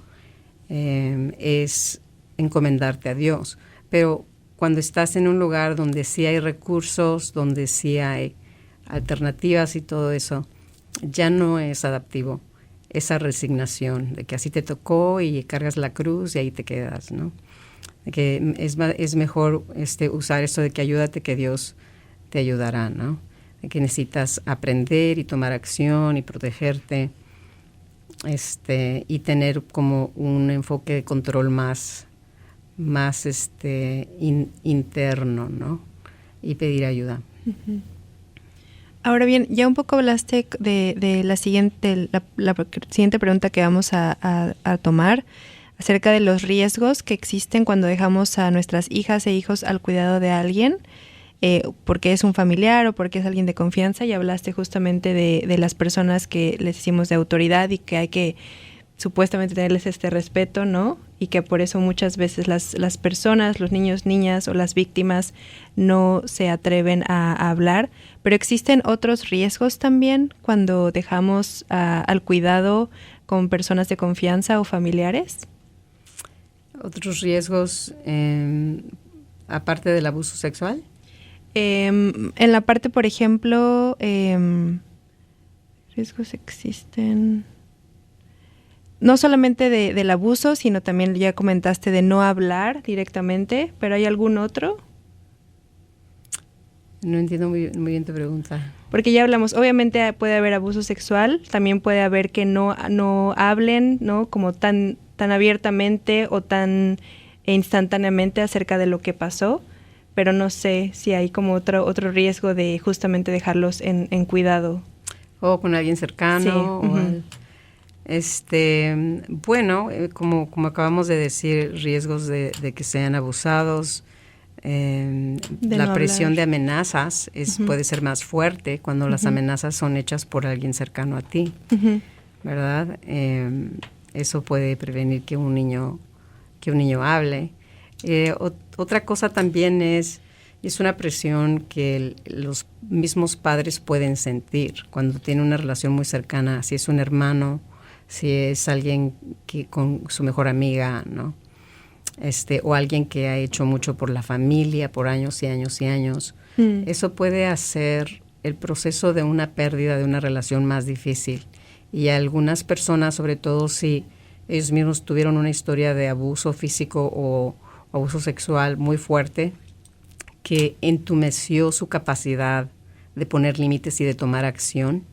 es encomendarte a Dios. pero cuando estás en un lugar donde sí hay recursos, donde sí hay alternativas y todo eso, ya no es adaptivo esa resignación de que así te tocó y cargas la cruz y ahí te quedas, ¿no? De que es mejor usar esto de que ayúdate, que Dios te ayudará, ¿no? De que necesitas aprender y tomar acción y protegerte, y tener como un enfoque de control más interno, ¿no? Y pedir ayuda. Uh-huh. Ahora bien, ya un poco hablaste de la siguiente pregunta que vamos a tomar, acerca de los riesgos que existen cuando dejamos a nuestras hijas e hijos al cuidado de alguien, porque es un familiar o porque es alguien de confianza, y hablaste justamente de las personas que les decimos de autoridad y que hay que supuestamente tenerles este respeto, ¿no? Y que por eso muchas veces las personas, los niños, niñas o las víctimas no se atreven a hablar. Pero existen otros riesgos también cuando dejamos al cuidado con personas de confianza o familiares. ¿Otros riesgos aparte del abuso sexual? En la parte, por ejemplo, riesgos existen... No solamente del abuso, sino también ya comentaste de no hablar directamente, pero ¿hay algún otro? No entiendo muy bien tu pregunta. Porque ya hablamos, obviamente puede haber abuso sexual, también puede haber que no hablen, ¿no? Como tan abiertamente o tan instantáneamente acerca de lo que pasó, pero no sé si hay como otro riesgo de justamente dejarlos en cuidado. O con alguien cercano. Sí. O bueno, como acabamos de decir, riesgos de que sean abusados, la presión de amenazas puede ser más fuerte cuando las amenazas son hechas por alguien cercano a ti, ¿verdad? Eso puede prevenir que un niño hable. Otra cosa también es una presión que los mismos padres pueden sentir cuando tienen una relación muy cercana, si es un hermano, si es alguien que con su mejor amiga, ¿no? O alguien que ha hecho mucho por la familia por años y años y años. Eso puede hacer el proceso de una pérdida de una relación más difícil. Y algunas personas, sobre todo si ellos mismos tuvieron una historia de abuso físico o abuso sexual muy fuerte, que entumeció su capacidad de poner límites y de tomar acción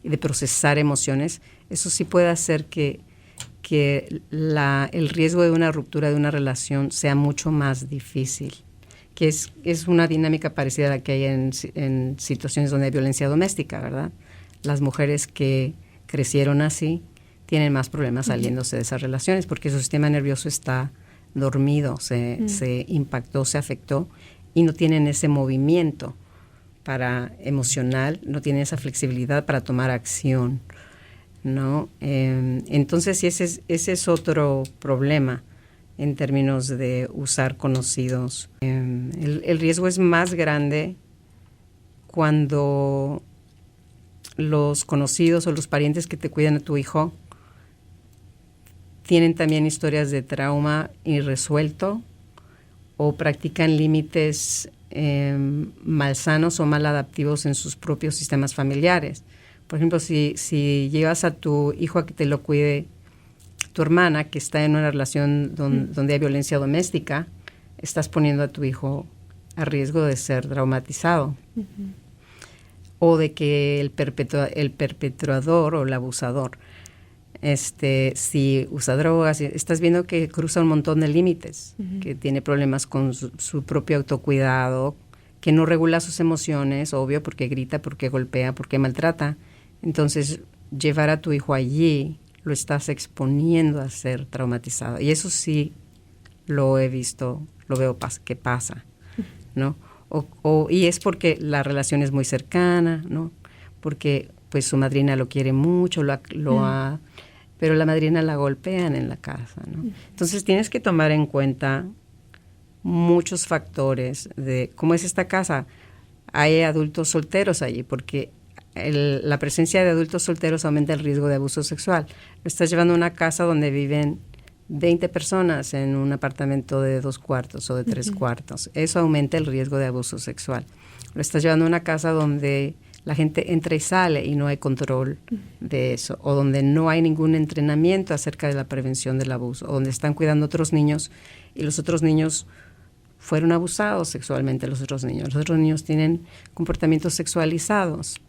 y de procesar emociones, eso sí puede hacer que el riesgo de una ruptura de una relación sea mucho más difícil, que es una dinámica parecida a la que hay en situaciones donde hay violencia doméstica, ¿verdad? Las mujeres que crecieron así tienen más problemas saliéndose de esas relaciones porque su sistema nervioso está dormido, se impactó, se afectó y no tienen ese movimiento emocional, no tienen esa flexibilidad para tomar acción, ¿no? Entonces ese es otro problema en términos de usar conocidos. El riesgo es más grande cuando los conocidos o los parientes que te cuidan a tu hijo tienen también historias de trauma irresuelto o practican límites malsanos o maladaptivos en sus propios sistemas familiares. Por ejemplo, si llevas a tu hijo a que te lo cuide tu hermana, que está en una relación donde hay violencia doméstica, estás poniendo a tu hijo a riesgo de ser traumatizado. O de que el perpetrador o el abusador, si usa drogas, estás viendo que cruza un montón de límites, que tiene problemas con su propio autocuidado, que no regula sus emociones, obvio, porque grita, porque golpea, porque maltrata. Entonces, llevar a tu hijo allí lo estás exponiendo a ser traumatizado. Y eso sí lo he visto, lo veo que pasa, ¿no? Y es porque la relación es muy cercana, ¿no? Porque pues su madrina lo quiere mucho, pero la madrina la golpean en la casa, ¿no? Entonces tienes que tomar en cuenta muchos factores de cómo es esta casa. Hay adultos solteros allí, porque la presencia de adultos solteros aumenta el riesgo de abuso sexual. Lo estás llevando a una casa donde viven 20 personas en un apartamento de 2 cuartos o de 3 cuartos. Eso aumenta el riesgo de abuso sexual. Lo estás llevando a una casa donde la gente entra y sale y no hay control de eso, o donde no hay ningún entrenamiento acerca de la prevención del abuso, o donde están cuidando a otros niños y los otros niños fueron abusados sexualmente. Los otros niños tienen comportamientos sexualizados.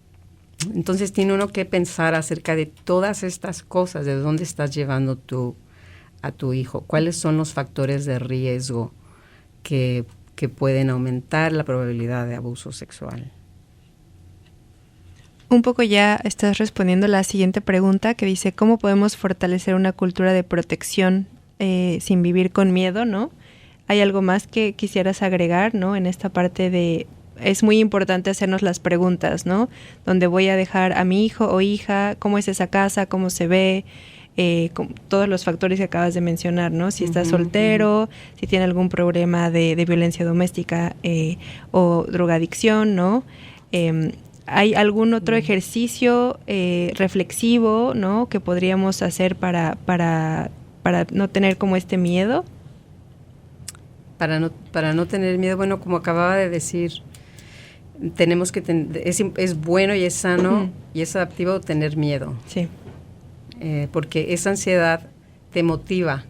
Entonces tiene uno que pensar acerca de todas estas cosas, de dónde estás llevando tú a tu hijo, cuáles son los factores de riesgo que pueden aumentar la probabilidad de abuso sexual. Un poco ya estás respondiendo la siguiente pregunta que dice, ¿cómo podemos fortalecer una cultura de protección sin vivir con miedo, ¿no? ¿Hay algo más que quisieras agregar, ¿no? En esta parte de, es muy importante hacernos las preguntas, ¿no? ¿Dónde voy a dejar a mi hijo o hija? ¿Cómo es esa casa? ¿Cómo se ve? Todos los factores que acabas de mencionar, ¿no? Si está soltero, si tiene algún problema de violencia doméstica o drogadicción, ¿no? ¿Hay algún otro ejercicio reflexivo, ¿no? que podríamos hacer para no tener como este miedo? Para no tener miedo, bueno, como acababa de decir, tenemos que es bueno y es sano y es adaptivo tener miedo. Sí. Porque esa ansiedad te motiva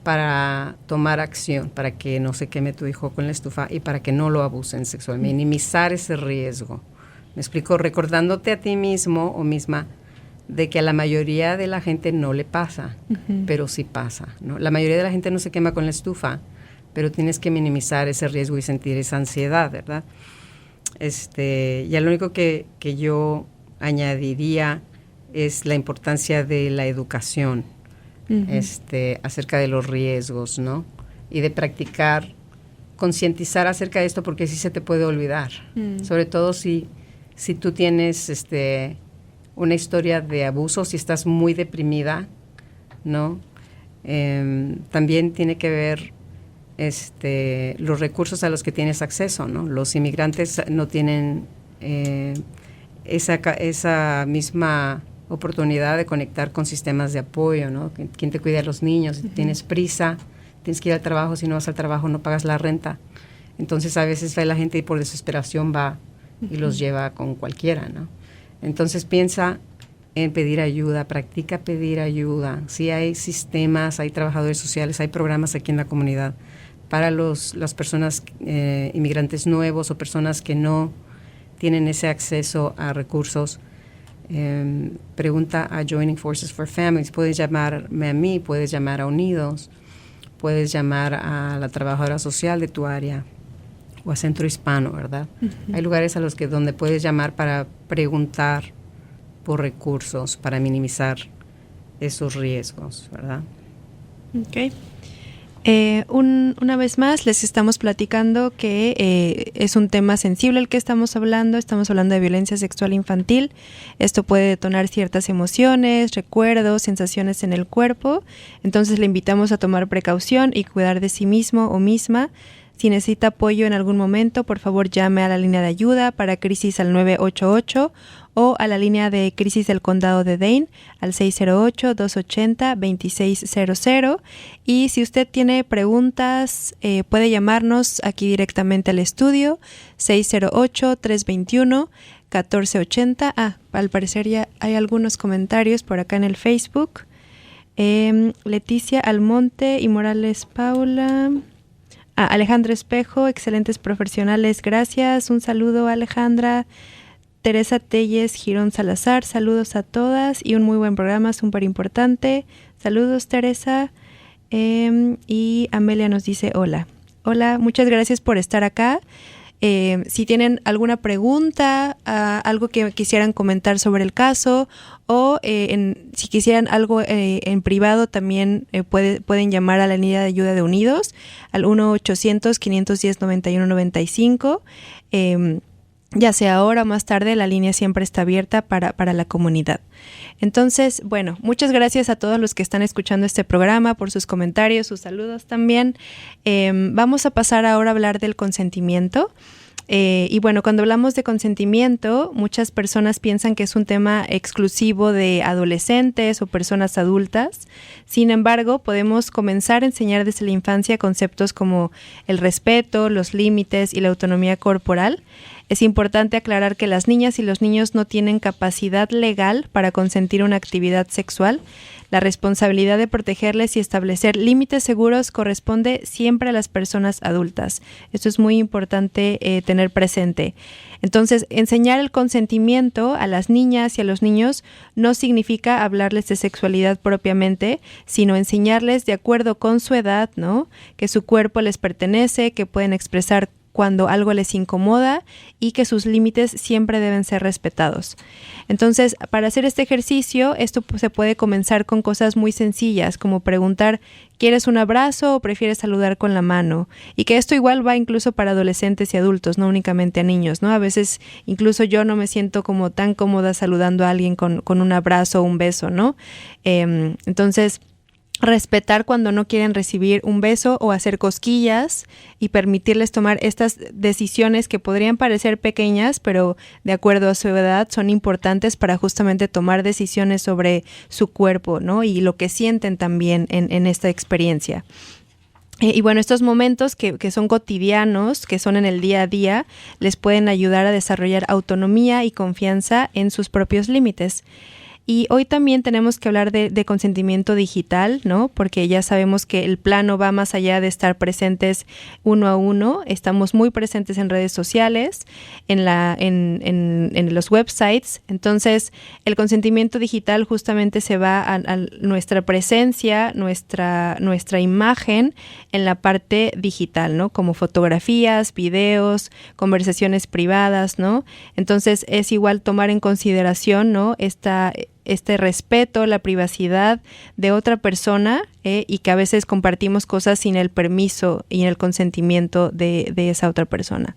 para tomar acción, para que no se queme tu hijo con la estufa y para que no lo abusen sexualmente, minimizar ese riesgo. Me explico, recordándote a ti mismo o misma de que a la mayoría de la gente no le pasa, pero sí pasa, ¿no? La mayoría de la gente no se quema con la estufa, pero tienes que minimizar ese riesgo y sentir esa ansiedad, ¿verdad? Ya lo único que yo añadiría es la importancia de la educación acerca de los riesgos, ¿no? Y de practicar, concientizar acerca de esto, porque sí se te puede olvidar. Sobre todo si tú tienes una historia de abuso, si estás muy deprimida, ¿no? También tiene que ver los recursos a los que tienes acceso, ¿no? Los inmigrantes no tienen esa misma oportunidad de conectar con sistemas de apoyo, ¿no? ¿Quién te cuida a los niños? Si tienes prisa, tienes que ir al trabajo, si no vas al trabajo no pagas la renta. Entonces a veces la gente y por desesperación va y los lleva con cualquiera, ¿no? Entonces piensa en pedir ayuda, practica pedir ayuda. Sí hay sistemas, hay trabajadores sociales, hay programas aquí en la comunidad para las personas inmigrantes nuevos o personas que no tienen ese acceso a recursos. Pregunta a Joining Forces for Families. Puedes llamarme a mí, puedes llamar a Unidos, puedes llamar a la trabajadora social de tu área o a Centro Hispano, ¿verdad? Hay lugares donde puedes llamar para preguntar por recursos, para minimizar esos riesgos, ¿verdad? Ok. Una vez más les estamos platicando que es un tema sensible el que estamos hablando de violencia sexual infantil. Esto puede detonar ciertas emociones, recuerdos, sensaciones en el cuerpo, entonces le invitamos a tomar precaución y cuidar de sí mismo o misma. Si necesita apoyo en algún momento, por favor llame a la línea de ayuda para crisis al 988 o a la línea de crisis del condado de Dane al 608-280-2600. Y si usted tiene preguntas, puede llamarnos aquí directamente al estudio 608-321-1480. Al parecer ya hay algunos comentarios por acá en el Facebook. Leticia Almonte y Morales Paula... Alejandra Espejo, excelentes profesionales, gracias. Un saludo, Alejandra. Teresa Telles Girón Salazar, saludos a todas y un muy buen programa, súper importante. Saludos, Teresa. Y Amelia nos dice hola. Hola, muchas gracias por estar acá. Si tienen alguna pregunta, algo que quisieran comentar sobre el caso o si quisieran algo en privado, también pueden llamar a la línea de ayuda de Unidos al 1-800-510-9195. Ya sea ahora o más tarde, la línea siempre está abierta para la comunidad. Entonces, bueno, muchas gracias a todos los que están escuchando este programa por sus comentarios, sus saludos también. Vamos a pasar ahora a hablar del consentimiento. Y bueno, cuando hablamos de consentimiento, muchas personas piensan que es un tema exclusivo de adolescentes o personas adultas. Sin embargo, podemos comenzar a enseñar desde la infancia conceptos como el respeto, los límites y la autonomía corporal. Es importante aclarar que las niñas y los niños no tienen capacidad legal para consentir una actividad sexual. La responsabilidad de protegerles y establecer límites seguros corresponde siempre a las personas adultas. Esto es muy importante tener presente. Entonces, enseñar el consentimiento a las niñas y a los niños no significa hablarles de sexualidad propiamente, sino enseñarles de acuerdo con su edad, ¿no? Que su cuerpo les pertenece, que pueden expresar cuando algo les incomoda y que sus límites siempre deben ser respetados. Entonces, para hacer este ejercicio, esto se puede comenzar con cosas muy sencillas, como preguntar, ¿quieres un abrazo o prefieres saludar con la mano? Y que esto igual va incluso para adolescentes y adultos, no únicamente a niños, ¿no? A veces incluso yo no me siento como tan cómoda saludando a alguien con un abrazo o un beso, ¿no? Entonces, respetar cuando no quieren recibir un beso o hacer cosquillas y permitirles tomar estas decisiones que podrían parecer pequeñas, pero de acuerdo a su edad son importantes para justamente tomar decisiones sobre su cuerpo, ¿no? Y lo que sienten también en esta experiencia. Y bueno, estos momentos que son cotidianos, que son en el día a día, les pueden ayudar a desarrollar autonomía y confianza en sus propios límites. Y hoy también tenemos que hablar de consentimiento digital, ¿no? Porque ya sabemos que el plano va más allá de estar presentes uno a uno. Estamos muy presentes en redes sociales, en los websites. Entonces, el consentimiento digital justamente se va a nuestra presencia, nuestra imagen en la parte digital, ¿no? Como fotografías, videos, conversaciones privadas, ¿no? Entonces, es igual tomar en consideración, ¿no? Este respeto, la privacidad de otra persona y que a veces compartimos cosas sin el permiso y el consentimiento de esa otra persona.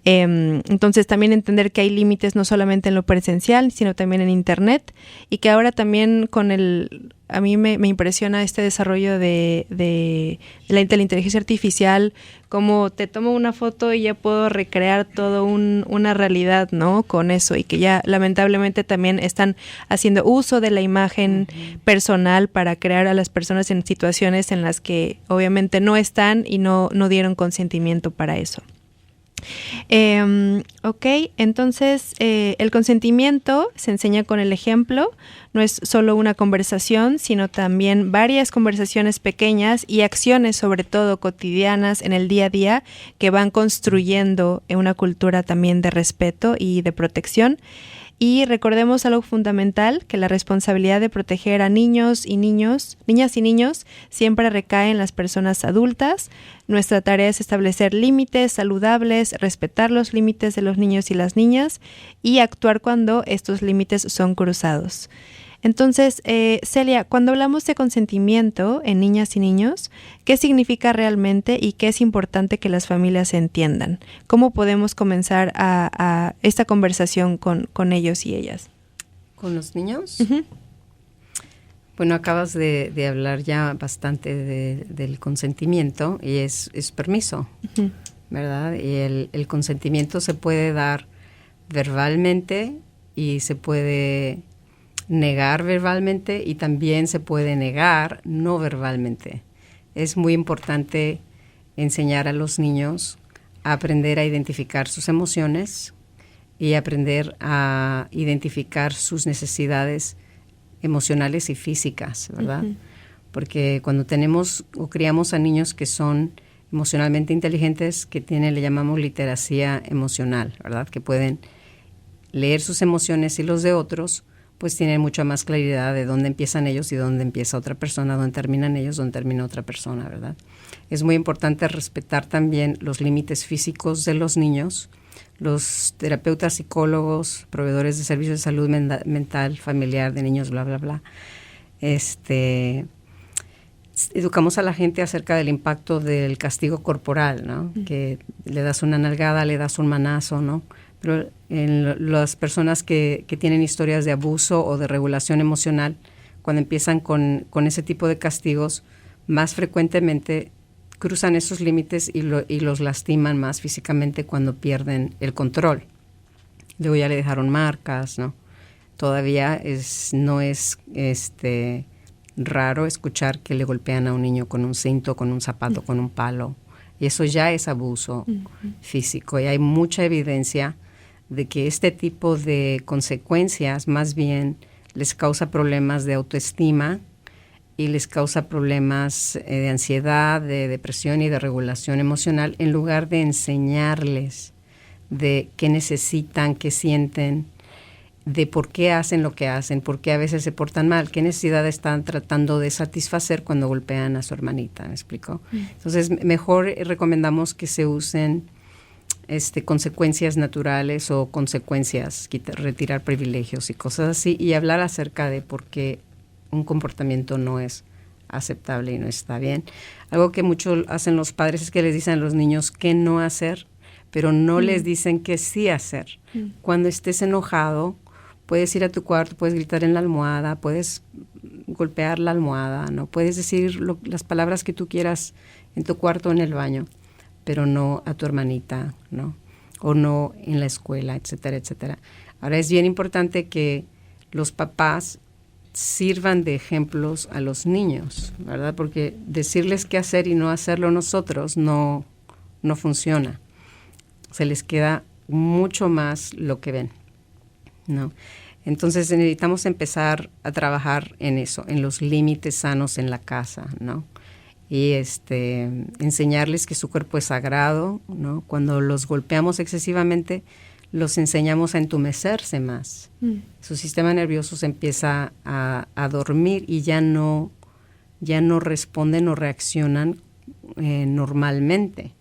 Entonces también entender que hay límites no solamente en lo presencial, sino también en internet y que ahora también a mí me impresiona este desarrollo de la inteligencia artificial, como te tomo una foto y ya puedo recrear todo una realidad, ¿no? Con eso y que ya lamentablemente también están haciendo uso de la imagen personal para crear a las personas en situaciones en las que obviamente no están y no dieron consentimiento para eso. Entonces el consentimiento se enseña con el ejemplo, no es solo una conversación, sino también varias conversaciones pequeñas y acciones sobre todo cotidianas en el día a día que van construyendo una cultura también de respeto y de protección. Y recordemos algo fundamental, que la responsabilidad de proteger a niñas y niños siempre recae en las personas adultas. Nuestra tarea es establecer límites saludables, respetar los límites de los niños y las niñas y actuar cuando estos límites son cruzados. Entonces, Celia, cuando hablamos de consentimiento en niñas y niños, ¿qué significa realmente y qué es importante que las familias entiendan? ¿Cómo podemos comenzar a esta conversación con ellos y ellas? ¿Con los niños? Uh-huh. Bueno, acabas de hablar ya bastante del consentimiento y es permiso, uh-huh, ¿verdad? Y el consentimiento se puede dar verbalmente y se puede negar verbalmente y también se puede negar no verbalmente. Es muy importante enseñar a los niños a aprender a identificar sus emociones y aprender a identificar sus necesidades emocionales y físicas, ¿verdad? Uh-huh. Porque cuando tenemos o criamos a niños que son emocionalmente inteligentes, que le llamamos literacia emocional, ¿verdad? Que pueden leer sus emociones y los de otros, pues tienen mucha más claridad de dónde empiezan ellos y dónde empieza otra persona, dónde terminan ellos, dónde termina otra persona, ¿verdad? Es muy importante respetar también los límites físicos de los niños. Los terapeutas, psicólogos, proveedores de servicios de salud mental, familiar, de niños, bla, bla, bla. Educamos a la gente acerca del impacto del castigo corporal, ¿no? Uh-huh. Que le das una nalgada, le das un manazo, ¿no? Pero en las personas que tienen historias de abuso o de regulación emocional, cuando empiezan con ese tipo de castigos, más frecuentemente cruzan esos límites y los lastiman más físicamente cuando pierden el control. Luego ya le dejaron marcas, ¿no? Todavía no es raro escuchar que le golpean a un niño con un cinto, con un zapato, con un palo. Y eso ya es abuso físico. Y hay mucha evidencia de que este tipo de consecuencias más bien les causa problemas de autoestima y les causa problemas de ansiedad, de depresión y de regulación emocional, en lugar de enseñarles de qué necesitan, qué sienten, de por qué hacen lo que hacen, por qué a veces se portan mal, qué necesidad están tratando de satisfacer cuando golpean a su hermanita, ¿me explico? Entonces, mejor recomendamos que se usen consecuencias naturales o consecuencias, retirar privilegios y cosas así, y hablar acerca de por qué un comportamiento no es aceptable y no está bien. Algo que mucho hacen los padres es que les dicen a los niños qué no hacer, pero no les dicen qué sí hacer. Cuando estés enojado, puedes ir a tu cuarto, puedes gritar en la almohada, puedes golpear la almohada, ¿no? Puedes decir las palabras que tú quieras en tu cuarto o en el baño, pero no a tu hermanita, ¿no? O no en la escuela, etcétera, etcétera. Ahora es bien importante que los papás sirvan de ejemplos a los niños, ¿verdad? Porque decirles qué hacer y no hacerlo nosotros no funciona. Se les queda mucho más lo que ven, ¿no? Entonces necesitamos empezar a trabajar en eso, en los límites sanos en la casa, ¿no? Y enseñarles que su cuerpo es sagrado, ¿no? Cuando los golpeamos excesivamente, los enseñamos a entumecerse más. Su sistema nervioso se empieza a dormir y ya no responden o reaccionan normalmente.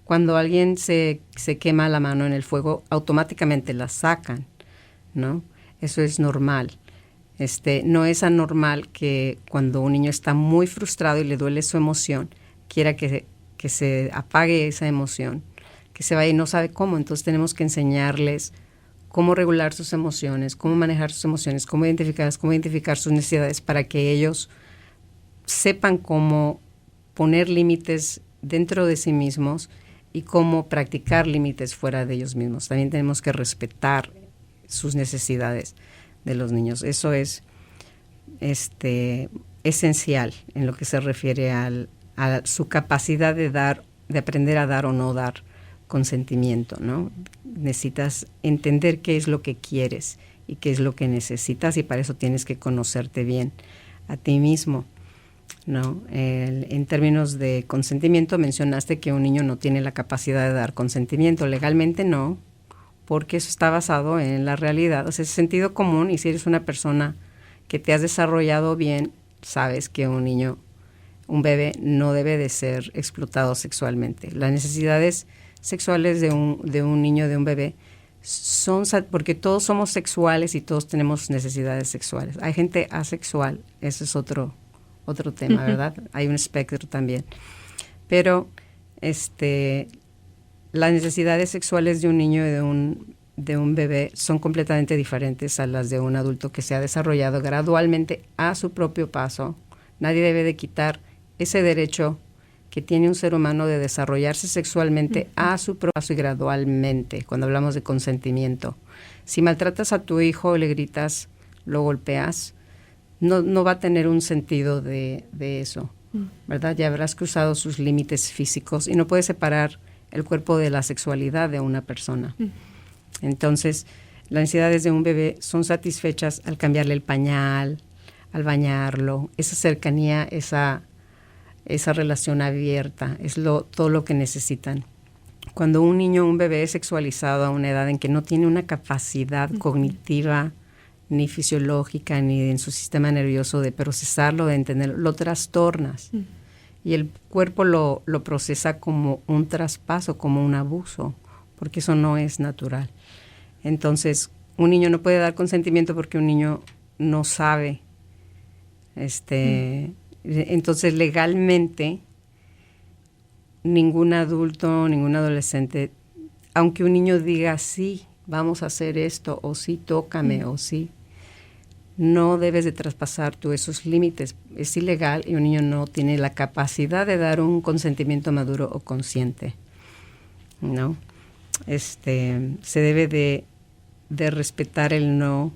Cuando alguien se quema la mano en el fuego, automáticamente la sacan, ¿no? Eso es normal. No es anormal que cuando un niño está muy frustrado y le duele su emoción, quiera que se apague esa emoción, que se vaya y no sabe cómo. Entonces tenemos que enseñarles cómo regular sus emociones, cómo manejar sus emociones, cómo identificarlas, cómo identificar sus necesidades para que ellos sepan cómo poner límites dentro de sí mismos y cómo practicar límites fuera de ellos mismos. También tenemos que respetar sus necesidades de los niños. Eso es esencial en lo que se refiere a su capacidad de aprender a dar o no dar consentimiento, ¿no? Necesitas entender qué es lo que quieres y qué es lo que necesitas, y para eso tienes que conocerte bien a ti mismo, ¿no? En términos de consentimiento, mencionaste que un niño no tiene la capacidad de dar consentimiento. Legalmente no, porque eso está basado en la realidad. O sea, es sentido común, y si eres una persona que te has desarrollado bien, sabes que un bebé no debe de ser explotado sexualmente. Las necesidades sexuales de un niño, de un bebé, son porque todos somos sexuales y todos tenemos necesidades sexuales. Hay gente asexual, eso es otro tema, ¿verdad? Hay un espectro también. Pero las necesidades sexuales de un niño y de un bebé son completamente diferentes a las de un adulto que se ha desarrollado gradualmente a su propio paso. Nadie debe de quitar ese derecho que tiene un ser humano de desarrollarse sexualmente a su propio paso y gradualmente, cuando hablamos de consentimiento. Si maltratas a tu hijo o le gritas, lo golpeas, no va a tener un sentido de eso, ¿verdad? Ya habrás cruzado sus límites físicos y no puedes separar el cuerpo de la sexualidad de una persona. Entonces, las necesidades de un bebé son satisfechas al cambiarle el pañal, al bañarlo, esa cercanía, esa relación abierta, es todo lo que necesitan. Cuando un niño o un bebé es sexualizado a una edad en que no tiene una capacidad cognitiva, ni fisiológica, ni en su sistema nervioso de procesarlo, de entenderlo, lo trastornas. Y el cuerpo lo procesa como un traspaso, como un abuso, porque eso no es natural. Entonces, un niño no puede dar consentimiento porque un niño no sabe. Entonces, legalmente, ningún adulto, ningún adolescente, aunque un niño diga sí, vamos a hacer esto, o sí, tócame, o sí, no debes de traspasar tú esos límites. Es ilegal y un niño no tiene la capacidad de dar un consentimiento maduro o consciente, ¿no? Se debe de respetar el no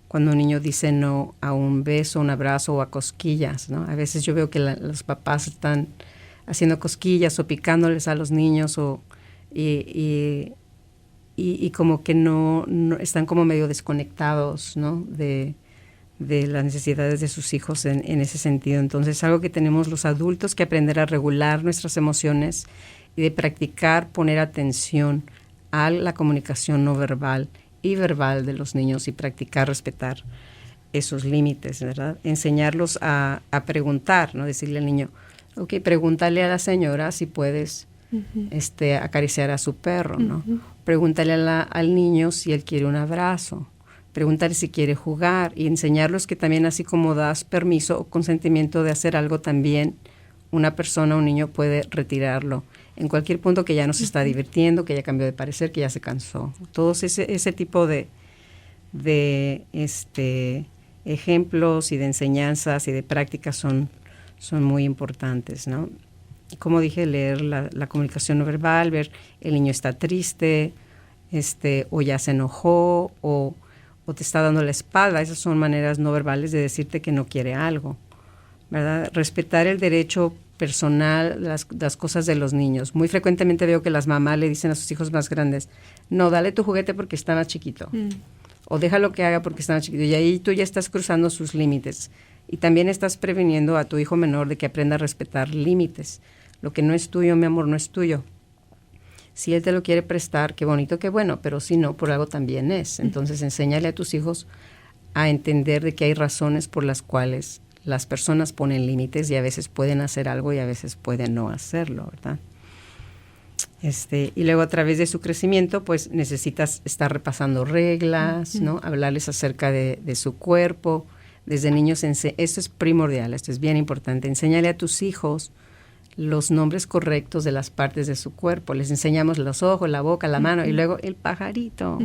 cuando un niño dice no a un beso, un abrazo o a cosquillas, ¿no? A veces yo veo que los papás están haciendo cosquillas o picándoles a los niños y como que no están como medio desconectados, ¿no? de las necesidades de sus hijos en ese sentido. Entonces es algo que tenemos los adultos que aprender a regular nuestras emociones y de practicar poner atención a la comunicación no verbal y verbal de los niños y practicar respetar esos límites, ¿verdad? Enseñarlos a preguntar, ¿no? Decirle al niño, ok, pregúntale a la señora si puedes acariciar a su perro, ¿no? Pregúntale al niño si él quiere un abrazo. Pregúntale si quiere jugar y enseñarlos que también así como das permiso o consentimiento de hacer algo, también una persona, un niño puede retirarlo en cualquier punto que ya no se está divirtiendo, que ya cambió de parecer, que ya se cansó. Todos ese tipo de ejemplos y de enseñanzas y de prácticas son muy importantes, ¿no? Como dije, leer la comunicación no verbal, ver el niño está triste, o ya se enojó, o te está dando la espalda. Esas son maneras no verbales de decirte que no quiere algo, ¿verdad? Respetar el derecho personal, las cosas de los niños. Muy frecuentemente veo que las mamás le dicen a sus hijos más grandes, no, dale tu juguete porque está más chiquito, o déjalo que haga porque está más chiquito, y ahí tú ya estás cruzando sus límites. Y también estás previniendo a tu hijo menor de que aprenda a respetar límites. Lo que no es tuyo, mi amor, no es tuyo. Si él te lo quiere prestar, qué bonito, qué bueno, pero si no, por algo también es. Entonces, enséñale a tus hijos a entender de que hay razones por las cuales las personas ponen límites y a veces pueden hacer algo y a veces pueden no hacerlo, ¿verdad? Y luego a través de su crecimiento, pues necesitas estar repasando reglas, ¿no? Hablarles acerca de su cuerpo. Desde niños, esto es primordial, esto es bien importante. Enséñale a tus hijos los nombres correctos de las partes de su cuerpo. Les enseñamos los ojos, la boca, la mano y luego el pajarito,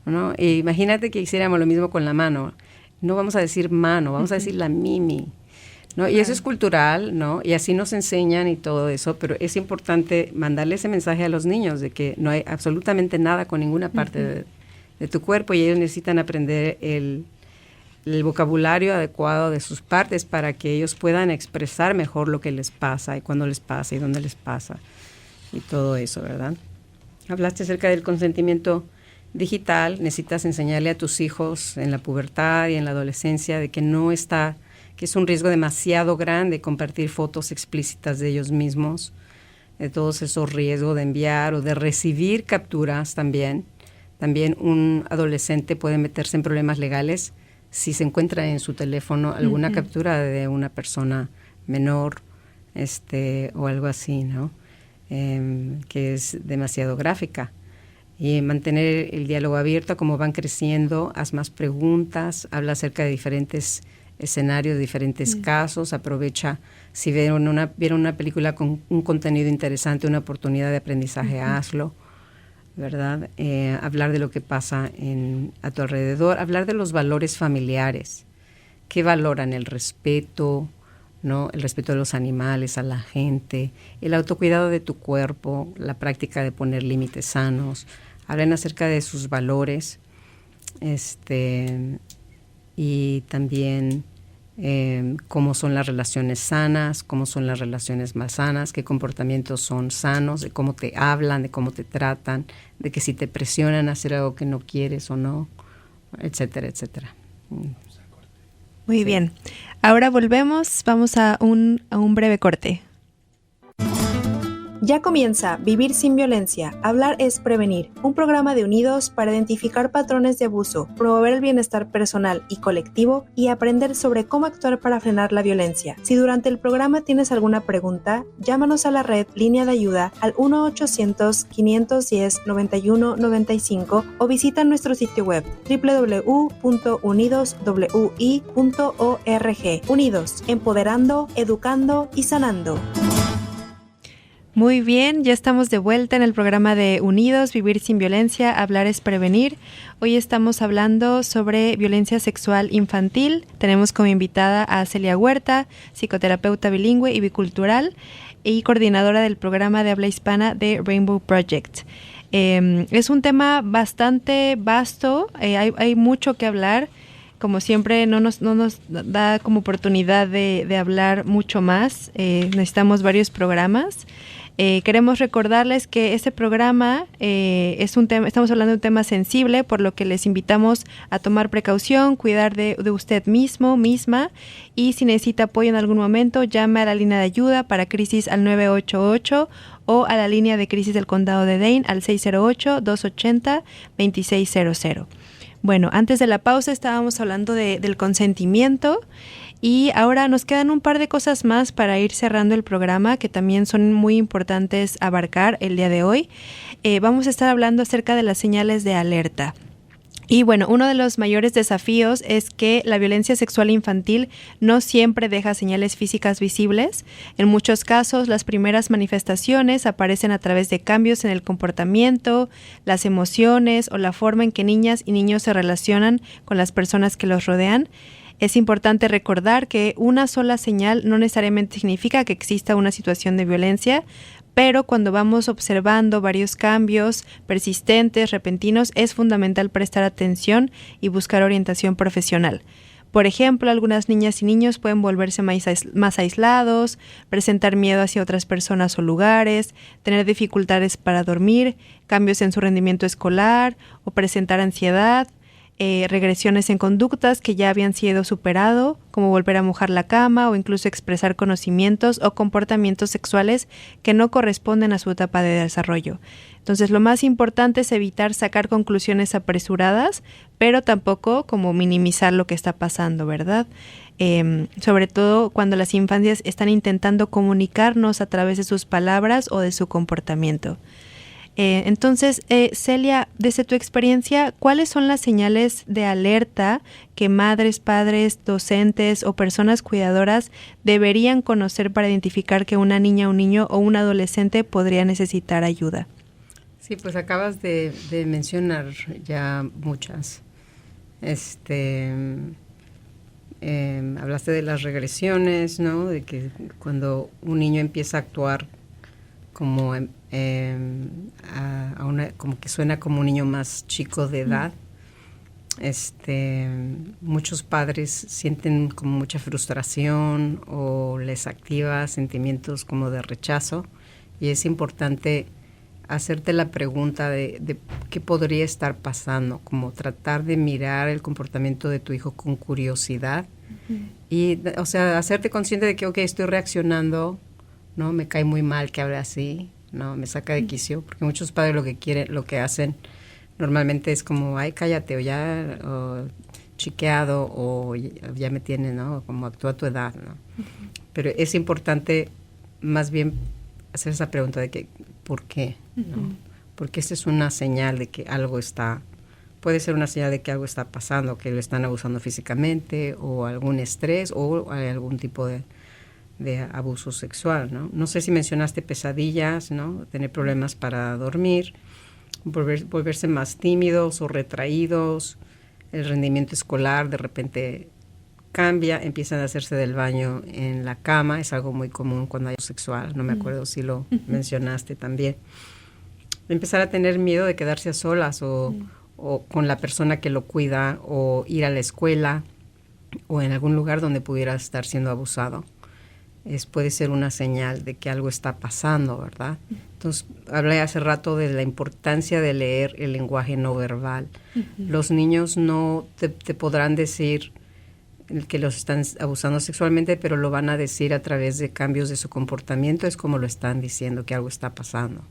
¿no? E imagínate que hiciéramos lo mismo con la mano. No vamos a decir mano, vamos a decir la mimi, ¿no? Y eso es cultural, ¿no? Y así nos enseñan y todo eso, pero es importante mandarle ese mensaje a los niños de que no hay absolutamente nada con ninguna parte de tu cuerpo y ellos necesitan aprender el vocabulario adecuado de sus partes para que ellos puedan expresar mejor lo que les pasa y cuándo les pasa y dónde les pasa y todo eso, ¿verdad? Hablaste acerca del consentimiento digital. Necesitas enseñarle a tus hijos en la pubertad y en la adolescencia de que que es un riesgo demasiado grande compartir fotos explícitas de ellos mismos, de todos esos riesgos de enviar o de recibir capturas también. También un adolescente puede meterse en problemas legales si se encuentra en su teléfono alguna captura de una persona menor, o algo así, ¿no? Que es demasiado gráfica. Y mantener el diálogo abierto, como van creciendo, haz más preguntas, habla acerca de diferentes escenarios, de diferentes casos, aprovecha, si vieron una película con un contenido interesante, una oportunidad de aprendizaje, hazlo, ¿verdad? Hablar de lo que pasa a tu alrededor, hablar de los valores familiares, qué valoran, el respeto, ¿no? El respeto a los animales, a la gente, el autocuidado de tu cuerpo, la práctica de poner límites sanos, hablen acerca de sus valores, y también cómo son las relaciones sanas, cómo son las relaciones más sanas, qué comportamientos son sanos, de cómo te hablan, de cómo te tratan, de que si te presionan a hacer algo que no quieres o no, etcétera, etcétera. Muy bien. Ahora volvemos, vamos a un breve corte. Ya comienza Vivir sin Violencia, Hablar es Prevenir, un programa de Unidos para identificar patrones de abuso, promover el bienestar personal y colectivo y aprender sobre cómo actuar para frenar la violencia. Si durante el programa tienes alguna pregunta, llámanos a la red Línea de Ayuda al 1-800-510-9195 o visita nuestro sitio web www.unidoswi.org. Unidos, empoderando, educando y sanando. Muy bien, ya estamos de vuelta en el programa de Unidos, Vivir sin Violencia, Hablar es Prevenir. Hoy estamos hablando sobre violencia sexual infantil. Tenemos como invitada a Celia Huerta, psicoterapeuta bilingüe y bicultural y coordinadora del programa de habla hispana de Rainbow Project. Es un tema bastante vasto, hay mucho que hablar. Como siempre, no nos da como oportunidad de hablar mucho más. Necesitamos varios programas. Queremos recordarles que este programa es un tema, estamos hablando de un tema sensible, por lo que les invitamos a tomar precaución, cuidar de usted misma, y si necesita apoyo en algún momento, llame a la línea de ayuda para crisis al 988 o a la línea de crisis del condado de Dane al 608-280-2600. Bueno, antes de la pausa estábamos hablando del consentimiento. Y ahora nos quedan un par de cosas más para ir cerrando el programa que también son muy importantes abarcar el día de hoy. Vamos a estar hablando acerca de las señales de alerta. Y bueno, uno de los mayores desafíos es que la violencia sexual infantil no siempre deja señales físicas visibles. En muchos casos, las primeras manifestaciones aparecen a través de cambios en el comportamiento, las emociones o la forma en que niñas y niños se relacionan con las personas que los rodean. Es importante recordar que una sola señal no necesariamente significa que exista una situación de violencia, pero cuando vamos observando varios cambios persistentes, repentinos, es fundamental prestar atención y buscar orientación profesional. Por ejemplo, algunas niñas y niños pueden volverse más aislados, presentar miedo hacia otras personas o lugares, tener dificultades para dormir, cambios en su rendimiento escolar o presentar ansiedad. Regresiones en conductas que ya habían sido superado, como volver a mojar la cama o incluso expresar conocimientos o comportamientos sexuales que no corresponden a su etapa de desarrollo. Entonces, lo más importante es evitar sacar conclusiones apresuradas, pero tampoco como minimizar lo que está pasando, ¿verdad? Sobre todo cuando las infancias están intentando comunicarnos a través de sus palabras o de su comportamiento. Entonces, Celia, desde tu experiencia, ¿cuáles son las señales de alerta que madres, padres, docentes o personas cuidadoras deberían conocer para identificar que una niña, un niño o un adolescente podría necesitar ayuda? Sí, pues acabas de mencionar ya muchas. Hablaste de las regresiones, ¿no? De que cuando un niño empieza a actuar como como que suena como un niño más chico de edad. Muchos padres sienten como mucha frustración o les activa sentimientos como de rechazo, y es importante hacerte la pregunta de qué podría estar pasando, como tratar de mirar el comportamiento de tu hijo con curiosidad y, o sea, hacerte consciente de que, ok, estoy reaccionando, ¿no? Me cae muy mal que hable así, ¿no? Me saca de quicio, porque muchos padres lo que hacen normalmente es como, ay, cállate, o chiqueado, o ya me tiene, ¿no? Como actúa a tu edad, ¿no? Pero es importante más bien hacer esa pregunta de que, ¿por qué? ¿No? Porque esa es una señal de que algo puede ser una señal de que algo está pasando, que lo están abusando físicamente, o algún estrés, o algún tipo de abuso sexual, ¿no? No sé si mencionaste pesadillas, ¿no? Tener problemas para dormir, volverse más tímidos o retraídos, el rendimiento escolar de repente cambia, empiezan a hacerse del baño en la cama, es algo muy común cuando hay abuso sexual, no me acuerdo si lo mencionaste también. Empezar a tener miedo de quedarse a solas o con la persona que lo cuida, o ir a la escuela o en algún lugar donde pudiera estar siendo abusado. Puede ser una señal de que algo está pasando, ¿verdad? Entonces, hablé hace rato de la importancia de leer el lenguaje no verbal. Los niños no te podrán decir que los están abusando sexualmente, pero lo van a decir a través de cambios de su comportamiento, es como lo están diciendo, que algo está pasando,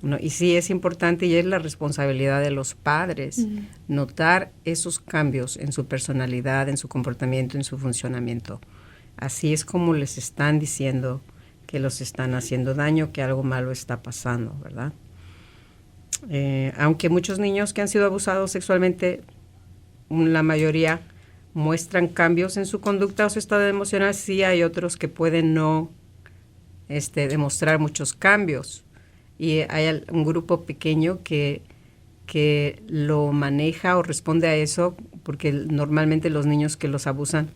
¿no? Y sí es importante, y es la responsabilidad de los padres, notar esos cambios en su personalidad, en su comportamiento, en su funcionamiento. Así es como les están diciendo que los están haciendo daño, que algo malo está pasando, ¿verdad? Aunque muchos niños que han sido abusados sexualmente, la mayoría muestran cambios en su conducta o su estado emocional, sí hay otros que pueden no demostrar muchos cambios. Y hay un grupo pequeño que lo maneja o responde a eso, porque normalmente los niños que los abusan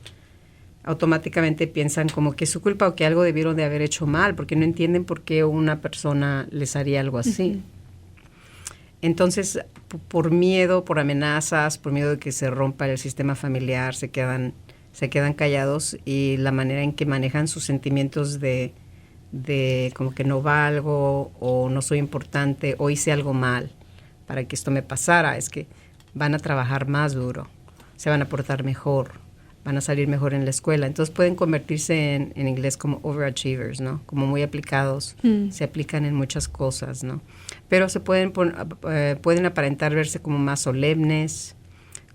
automáticamente piensan como que es su culpa o que algo debieron de haber hecho mal, porque no entienden por qué una persona les haría algo así. Uh-huh. Entonces, por miedo, por amenazas, por miedo de que se rompa el sistema familiar, se quedan callados, y la manera en que manejan sus sentimientos de como que no valgo o no soy importante o hice algo mal para que esto me pasara, es que van a trabajar más duro, se van a portar mejor, van a salir mejor en la escuela. Entonces pueden convertirse en inglés como overachievers, ¿no? Como muy aplicados, se aplican en muchas cosas, ¿no? Pero se pueden aparentar verse como más solemnes,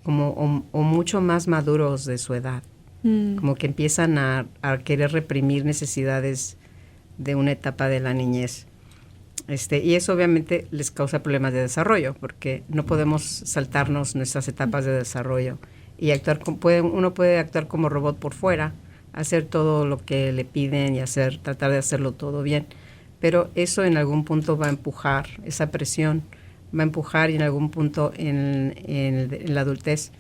como o mucho más maduros de su edad. Como que empiezan a querer reprimir necesidades de una etapa de la niñez. Y eso obviamente les causa problemas de desarrollo, porque no podemos saltarnos nuestras etapas de desarrollo y uno puede actuar como robot por fuera, hacer todo lo que le piden y tratar de hacerlo todo bien, pero eso en algún punto va a empujar, esa presión va a empujar, y en algún punto en la adultez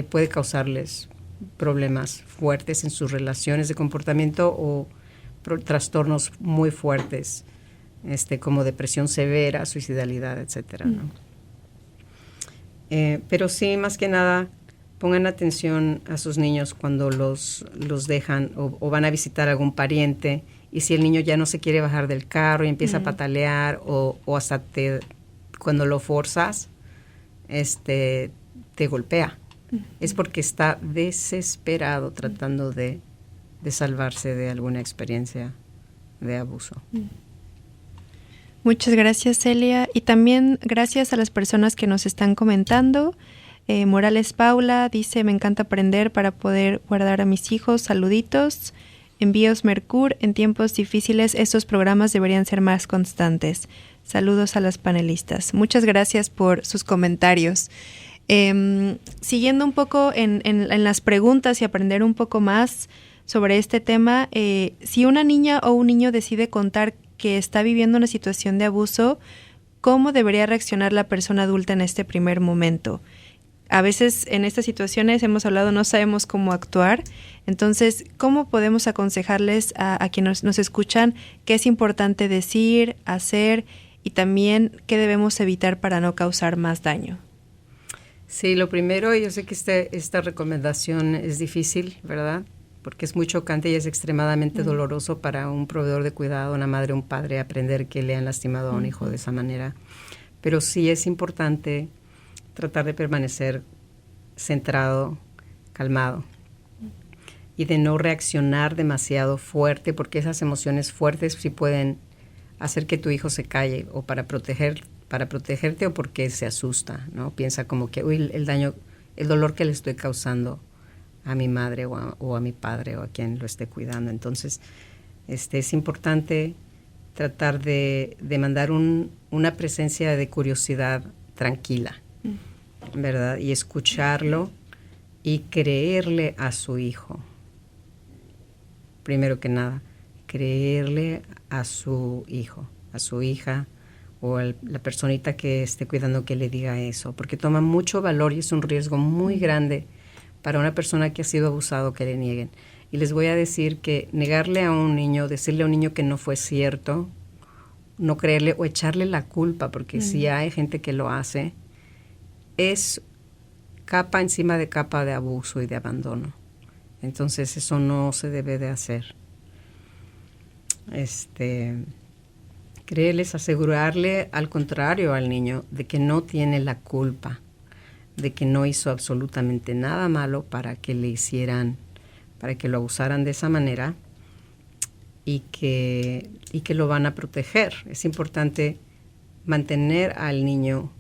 puede causarles problemas fuertes en sus relaciones de comportamiento o trastornos muy fuertes, como depresión severa, suicidalidad, etcétera, ¿no? Pero sí, más que nada, pongan atención a sus niños cuando los dejan o van a visitar a algún pariente, y si el niño ya no se quiere bajar del carro y empieza a patalear o hasta cuando lo forzas, te golpea. Es porque está desesperado tratando de salvarse de alguna experiencia de abuso. Muchas gracias, Celia. Y también gracias a las personas que nos están comentando. Morales Paula dice: me encanta aprender para poder guardar a mis hijos. Saluditos. Envíos Mercur: en tiempos difíciles estos programas deberían ser más constantes. Saludos a las panelistas. Muchas gracias por sus comentarios. Siguiendo un poco en las preguntas y aprender un poco más sobre este tema, si una niña o un niño decide contar que está viviendo una situación de abuso, ¿cómo debería reaccionar la persona adulta en este primer momento? A veces en estas situaciones hemos hablado, no sabemos cómo actuar. Entonces, ¿cómo podemos aconsejarles a quienes nos escuchan qué es importante decir, hacer, y también qué debemos evitar para no causar más daño? Sí, lo primero, yo sé que esta recomendación es difícil, ¿verdad? Porque es muy chocante y es extremadamente doloroso para un proveedor de cuidado, una madre o un padre, aprender que le han lastimado a un hijo de esa manera. Pero sí es importante tratar de permanecer centrado, calmado, y de no reaccionar demasiado fuerte, porque esas emociones fuertes sí pueden hacer que tu hijo se calle, o para protegerte o porque se asusta, ¿no? Piensa como que, uy, el dolor que le estoy causando a mi madre o a mi padre o a quien lo esté cuidando. Entonces, es importante tratar de mandar una presencia de curiosidad tranquila, ¿verdad? Y escucharlo y creerle a su hijo. Primero que nada, creerle a su hijo, a su hija, o la personita que esté cuidando, que le diga eso, porque toma mucho valor y es un riesgo muy grande para una persona que ha sido abusado que le nieguen. Y les voy a decir que negarle a un niño, decirle a un niño que no fue cierto, no creerle o echarle la culpa, porque si hay gente que lo hace, es capa encima de capa de abuso y de abandono. Entonces eso no se debe de hacer. Creerles, asegurarle al contrario al niño de que no tiene la culpa, de que no hizo absolutamente nada malo para que lo abusaran de esa manera, y que lo van a proteger. Es importante mantener al niño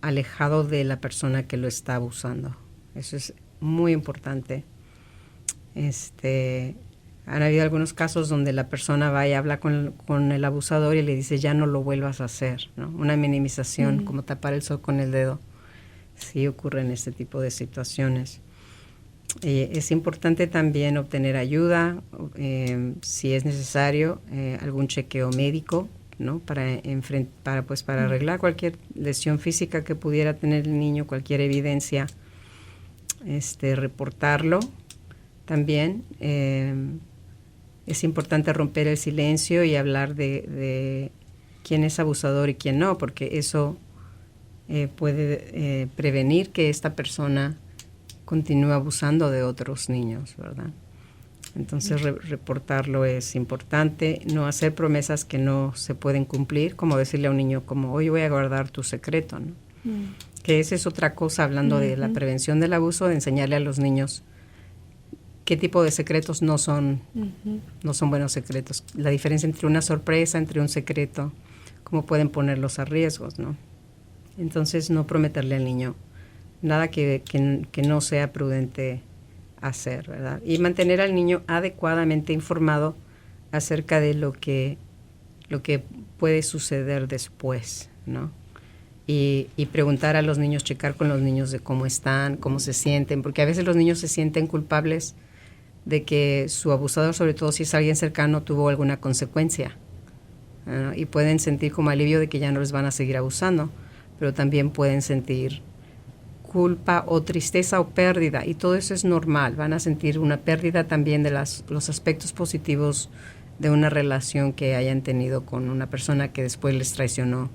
alejado de la persona que lo está abusando. Eso es muy importante. Han habido algunos casos donde la persona va y habla con el abusador y le dice, ya no lo vuelvas a hacer, ¿no? Una minimización, como tapar el sol con el dedo. Sí ocurre en este tipo de situaciones. Es importante también obtener ayuda, si es necesario, algún chequeo médico, ¿no? Para arreglar cualquier lesión física que pudiera tener el niño, cualquier evidencia, reportarlo también. Es importante romper el silencio y hablar de quién es abusador y quién no, porque eso puede prevenir que esta persona continúe abusando de otros niños, ¿verdad? Entonces reportarlo es importante, no hacer promesas que no se pueden cumplir, como decirle a un niño como, hoy voy a guardar tu secreto, ¿no? Que esa es otra cosa, hablando de la prevención del abuso, de enseñarle a los niños qué tipo de secretos no son buenos secretos, la diferencia entre una sorpresa, entre un secreto, cómo pueden ponerlos a riesgos, ¿no? Entonces no prometerle al niño nada que no sea prudente hacer, ¿verdad? Y mantener al niño adecuadamente informado acerca de lo que puede suceder después, ¿no? Y preguntar a los niños, checar con los niños de cómo están, cómo se sienten, porque a veces los niños se sienten culpables de que su abusador, sobre todo si es alguien cercano, tuvo alguna consecuencia, ¿no? Y pueden sentir como alivio de que ya no les van a seguir abusando, pero también pueden sentir culpa o tristeza o pérdida, y todo eso es normal. Van a sentir una pérdida también de los aspectos positivos de una relación que hayan tenido con una persona que después les traicionó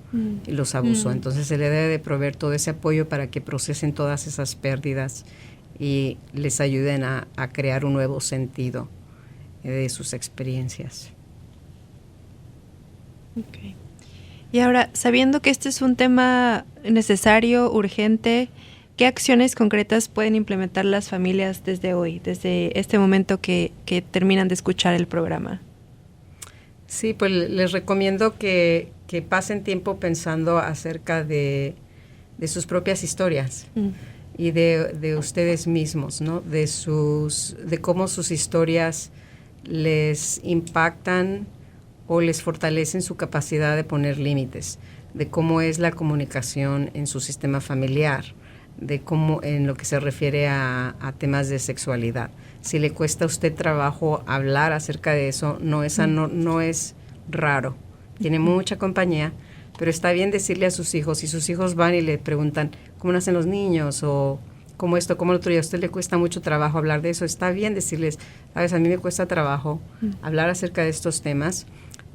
y los abusó. Entonces se le debe de proveer todo ese apoyo para que procesen todas esas pérdidas y les ayuden a crear un nuevo sentido de sus experiencias. Okay. Y ahora, sabiendo que este es un tema necesario, urgente, ¿qué acciones concretas pueden implementar las familias desde hoy, desde este momento que terminan de escuchar el programa? Sí, pues les recomiendo que pasen tiempo pensando acerca de sus propias historias y de ustedes mismos, ¿no? De cómo sus historias les impactan o les fortalecen su capacidad de poner límites, de cómo es la comunicación en su sistema familiar, de cómo en lo que se refiere a temas de sexualidad. Si le cuesta a usted trabajo hablar acerca de eso, no es raro, tiene mucha compañía, pero está bien decirle a sus hijos, si sus hijos van y le preguntan cómo nacen los niños o cómo esto, cómo lo otro, y a usted le cuesta mucho trabajo hablar de eso, está bien decirles, sabes, a mí me cuesta trabajo hablar acerca de estos temas,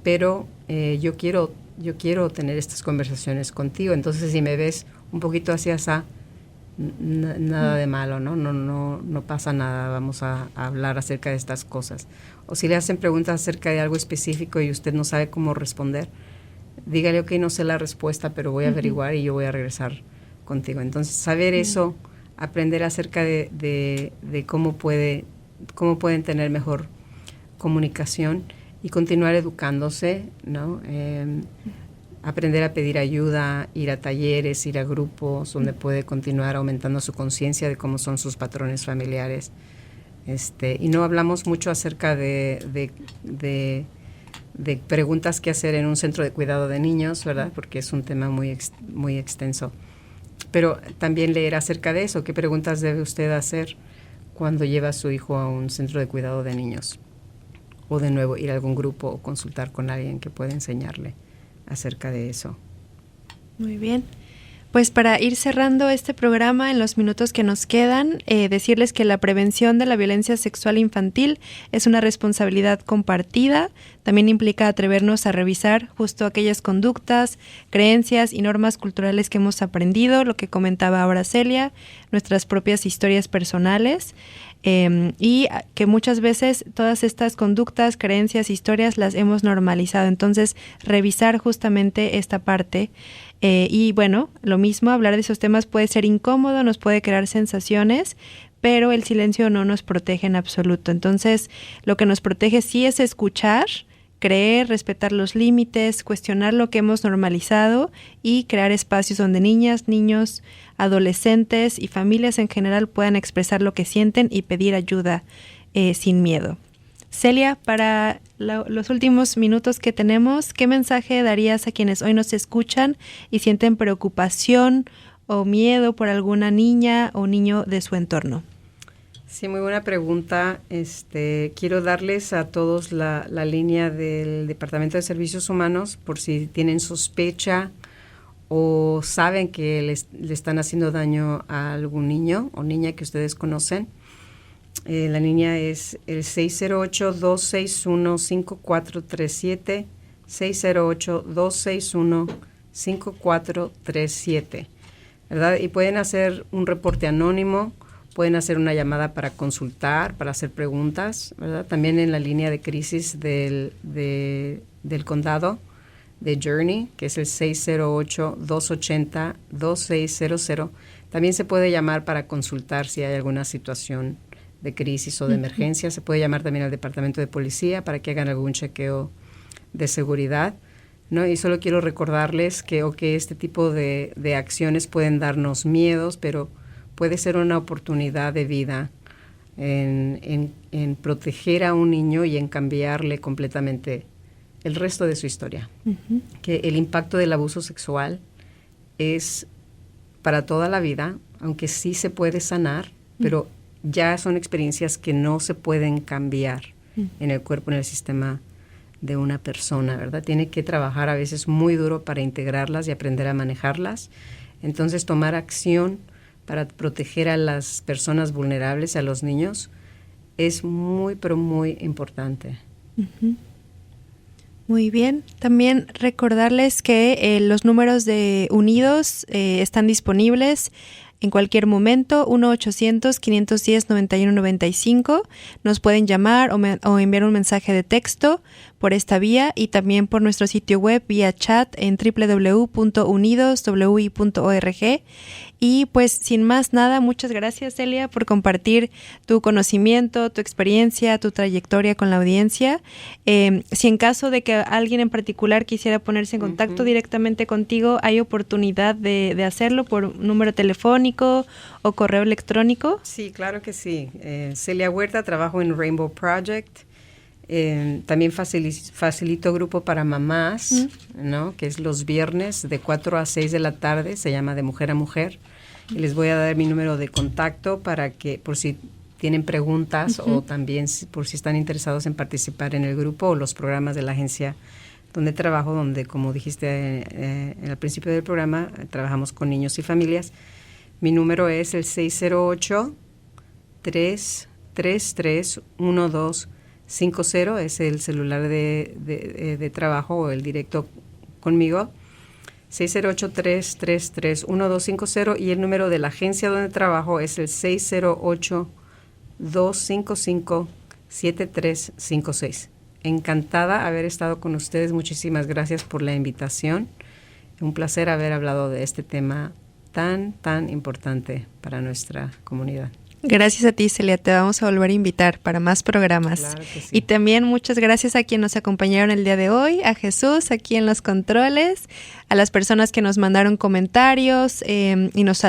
pero yo quiero tener estas conversaciones contigo, entonces si me ves un poquito hacia esa, nada de malo, no pasa nada, vamos a hablar acerca de estas cosas. O si le hacen preguntas acerca de algo específico y usted no sabe cómo responder, dígale, ok, no sé la respuesta, pero voy a averiguar y yo voy a regresar contigo. Entonces, saber eso, aprender acerca de cómo pueden tener mejor comunicación y continuar educándose, ¿no? Aprender a pedir ayuda, ir a talleres, ir a grupos donde puede continuar aumentando su conciencia de cómo son sus patrones familiares. Y no hablamos mucho acerca de preguntas que hacer en un centro de cuidado de niños, ¿verdad? Porque es un tema muy extenso. Pero también leer acerca de eso, qué preguntas debe usted hacer cuando lleva a su hijo a un centro de cuidado de niños. O de nuevo ir a algún grupo o consultar con alguien que pueda enseñarle acerca de eso. Muy bien. Pues para ir cerrando este programa en los minutos que nos quedan, decirles que la prevención de la violencia sexual infantil es una responsabilidad compartida. También implica atrevernos a revisar justo aquellas conductas, creencias y normas culturales que hemos aprendido, lo que comentaba ahora Celia, nuestras propias historias personales. Y que muchas veces todas estas conductas, creencias, historias las hemos normalizado. Entonces, revisar justamente esta parte. Y bueno, lo mismo, hablar de esos temas puede ser incómodo, nos puede crear sensaciones, pero el silencio no nos protege en absoluto. Entonces, lo que nos protege sí es escuchar, creer, respetar los límites, cuestionar lo que hemos normalizado y crear espacios donde niñas, niños, adolescentes y familias en general puedan expresar lo que sienten y pedir ayuda sin miedo. Celia, para los últimos minutos que tenemos, ¿qué mensaje darías a quienes hoy nos escuchan y sienten preocupación o miedo por alguna niña o niño de su entorno? Sí, muy buena pregunta. Quiero darles a todos la línea del Departamento de Servicios Humanos por si tienen sospecha o saben que le están haciendo daño a algún niño o niña que ustedes conocen. La línea es el 608-261-5437, 608-261-5437, ¿verdad? Y pueden hacer un reporte anónimo, pueden hacer una llamada para consultar, para hacer preguntas, ¿verdad? También en la línea de crisis del condado de Journey, que es el 608-280-2600. También se puede llamar para consultar si hay alguna situación de crisis o de emergencia. Se puede llamar también al Departamento de Policía para que hagan algún chequeo de seguridad, ¿no? Y solo quiero recordarles que este tipo de acciones pueden darnos miedos, pero puede ser una oportunidad de vida en proteger a un niño y en cambiarle completamente el resto de su historia. Que el impacto del abuso sexual es para toda la vida, aunque sí se puede sanar, pero ya son experiencias que no se pueden cambiar en el cuerpo, en el sistema de una persona, ¿verdad? Tiene que trabajar a veces muy duro para integrarlas y aprender a manejarlas. Entonces, tomar acción para proteger a las personas vulnerables, a los niños, es muy, pero muy importante. Muy bien. También recordarles que los números de Unidos están disponibles en cualquier momento, 1-800-510-9195. Nos pueden llamar o enviar un mensaje de texto por esta vía y también por nuestro sitio web vía chat en www.unidoswi.org. Y pues sin más nada, muchas gracias, Celia, por compartir tu conocimiento, tu experiencia, tu trayectoria con la audiencia. Si en caso de que alguien en particular quisiera ponerse en contacto directamente contigo, ¿hay oportunidad de hacerlo por número telefónico o correo electrónico? Sí, claro que sí. Celia Huerta, trabajo en Rainbow Project. También facilito grupo para mamás, ¿no? Que es los viernes de 4 a 6 de la tarde, se llama De Mujer a Mujer. Y les voy a dar mi número de contacto para que, por si tienen preguntas o también por si están interesados en participar en el grupo o los programas de la agencia donde trabajo, donde, como dijiste al principio del programa, trabajamos con niños y familias. Mi número es el 608-333-1250, es el celular de trabajo o el directo conmigo, 608-333-1250, y el número de la agencia donde trabajo es el 608-255-7356. Encantada haber estado con ustedes, muchísimas gracias por la invitación. Un placer haber hablado de este tema tan importante para nuestra comunidad. Gracias a ti, Celia. Te vamos a volver a invitar para más programas. Claro que sí. Y también muchas gracias a quienes nos acompañaron el día de hoy, a Jesús aquí en los controles, a las personas que nos mandaron comentarios y nos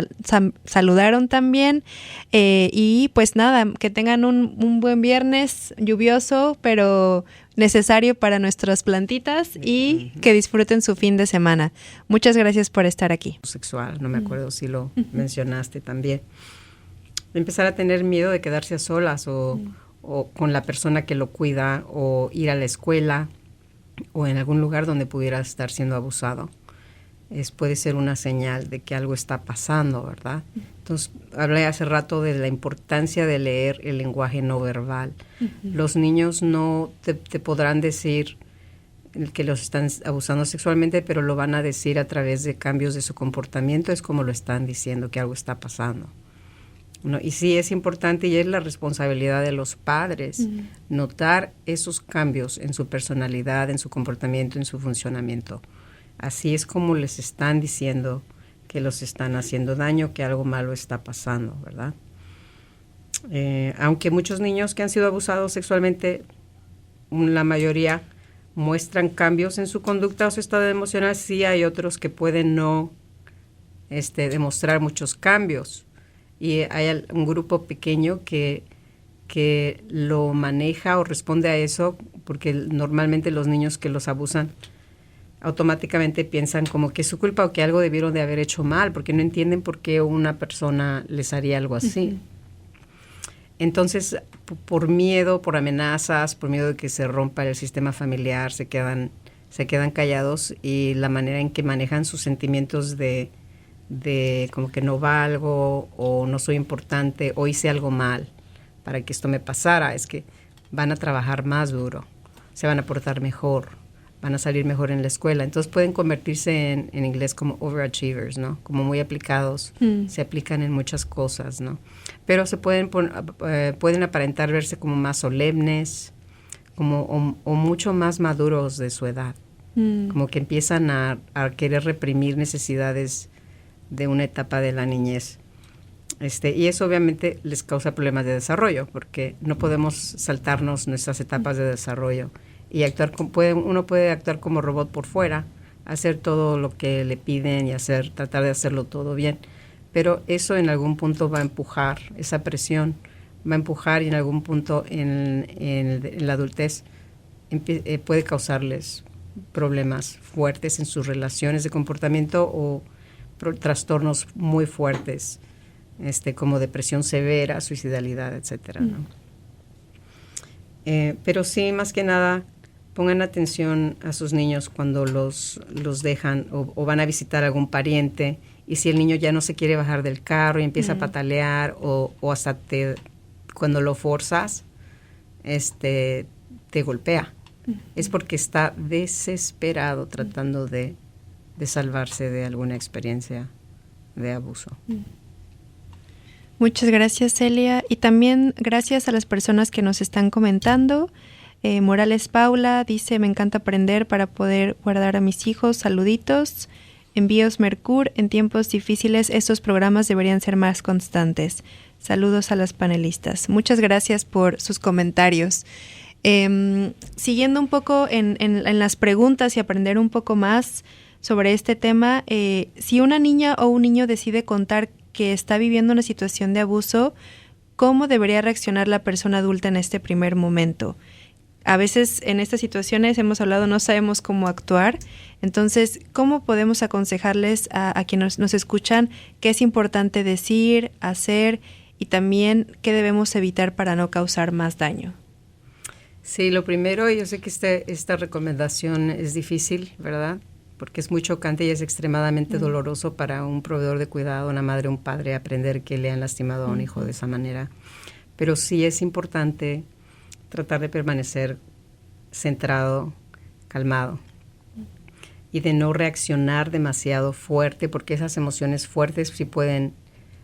saludaron también. Y pues nada, que tengan un buen viernes lluvioso, pero necesario para nuestras plantitas, y que disfruten su fin de semana. Muchas gracias por estar aquí. Sexual, no me acuerdo si lo mencionaste también. Empezar a tener miedo de quedarse a solas o con la persona que lo cuida, o ir a la escuela o en algún lugar donde pudiera estar siendo abusado. Puede ser una señal de que algo está pasando, ¿verdad? Entonces, hablé hace rato de la importancia de leer el lenguaje no verbal. Los niños no te podrán decir que los están abusando sexualmente, pero lo van a decir a través de cambios de su comportamiento. Es como lo están diciendo, que algo está pasando, ¿no? Y sí es importante, y es la responsabilidad de los padres notar esos cambios en su personalidad, en su comportamiento, en su funcionamiento. Así es como les están diciendo que los están haciendo daño, que algo malo está pasando, ¿verdad? Aunque muchos niños que han sido abusados sexualmente, la mayoría muestran cambios en su conducta o su estado emocional, sí hay otros que pueden no demostrar muchos cambios. Y hay un grupo pequeño que lo maneja o responde a eso, porque normalmente los niños que los abusan automáticamente piensan como que es su culpa o que algo debieron de haber hecho mal, porque no entienden por qué una persona les haría algo así. Entonces, por miedo, por amenazas, por miedo de que se rompa el sistema familiar, se quedan callados, y la manera en que manejan sus sentimientos de como que no valgo, o no soy importante, o hice algo mal para que esto me pasara, es que van a trabajar más duro, se van a portar mejor, van a salir mejor en la escuela. Entonces pueden convertirse en inglés como overachievers, ¿no? Como muy aplicados, se aplican en muchas cosas, ¿no? Pero se pueden aparentar verse como más solemnes, o mucho más maduros de su edad. Como que empiezan a querer reprimir necesidades de una etapa de la niñez. Y eso obviamente les causa problemas de desarrollo, porque no podemos saltarnos nuestras etapas de desarrollo y uno puede actuar como robot por fuera, hacer todo lo que le piden y tratar de hacerlo todo bien, pero eso en algún punto va a empujar, esa presión va a empujar, y en algún punto en la adultez puede causarles problemas fuertes en sus relaciones de comportamiento, o trastornos muy fuertes, como depresión severa, suicidalidad, etcétera, ¿no? Pero sí, más que nada, pongan atención a sus niños cuando los dejan o van a visitar a algún pariente, y si el niño ya no se quiere bajar del carro y empieza a patalear, o hasta cuando lo forzas, te golpea. Es porque está desesperado tratando de salvarse de alguna experiencia de abuso. Muchas gracias, Celia. Y también gracias a las personas que nos están comentando. Morales Paula dice: me encanta aprender para poder guardar a mis hijos. Saluditos. Envíos Mercur: en tiempos difíciles estos programas deberían ser más constantes. Saludos a las panelistas. Muchas gracias por sus comentarios. Siguiendo un poco en las preguntas y aprender un poco más sobre este tema, si una niña o un niño decide contar que está viviendo una situación de abuso, ¿cómo debería reaccionar la persona adulta en este primer momento? A veces en estas situaciones hemos hablado, no sabemos cómo actuar. Entonces, ¿cómo podemos aconsejarles a quienes nos escuchan qué es importante decir, hacer, y también qué debemos evitar para no causar más daño? Sí, lo primero, yo sé que esta recomendación es difícil, ¿verdad? Porque es muy chocante y es extremadamente doloroso para un proveedor de cuidado, una madre, un padre, aprender que le han lastimado a un hijo de esa manera. Pero sí es importante tratar de permanecer centrado, calmado, y de no reaccionar demasiado fuerte, porque esas emociones fuertes sí pueden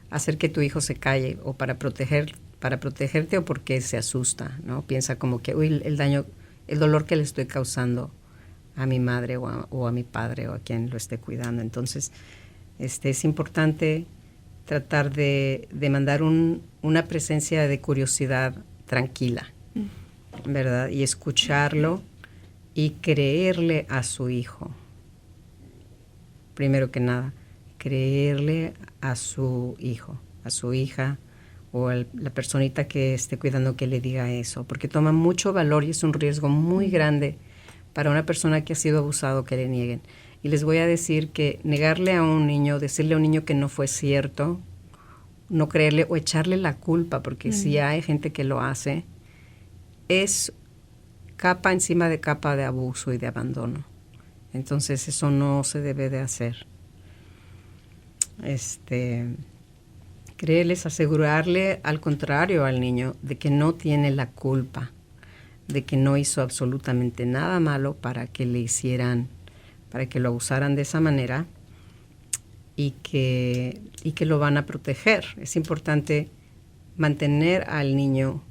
hacer que tu hijo se calle, o para protegerte, o porque se asusta, ¿no? Piensa como que, uy, el dolor que le estoy causando a mi madre o a mi padre, o a quien lo esté cuidando. Entonces, es importante tratar de mandar una presencia de curiosidad tranquila, ¿verdad? Y escucharlo y creerle a su hijo. Primero que nada, creerle a su hijo, a su hija, o la personita que esté cuidando, que le diga eso, porque toma mucho valor y es un riesgo muy grande para una persona que ha sido abusado que le nieguen. Y les voy a decir que negarle a un niño, decirle a un niño que no fue cierto, no creerle o echarle la culpa, porque si hay gente que lo hace, es capa encima de capa de abuso y de abandono. Entonces eso no se debe de hacer. Creerles, asegurarle al contrario al niño de que no tiene la culpa, de que no hizo absolutamente nada malo para que lo abusaran de esa manera, y que lo van a proteger. Es importante mantener al niño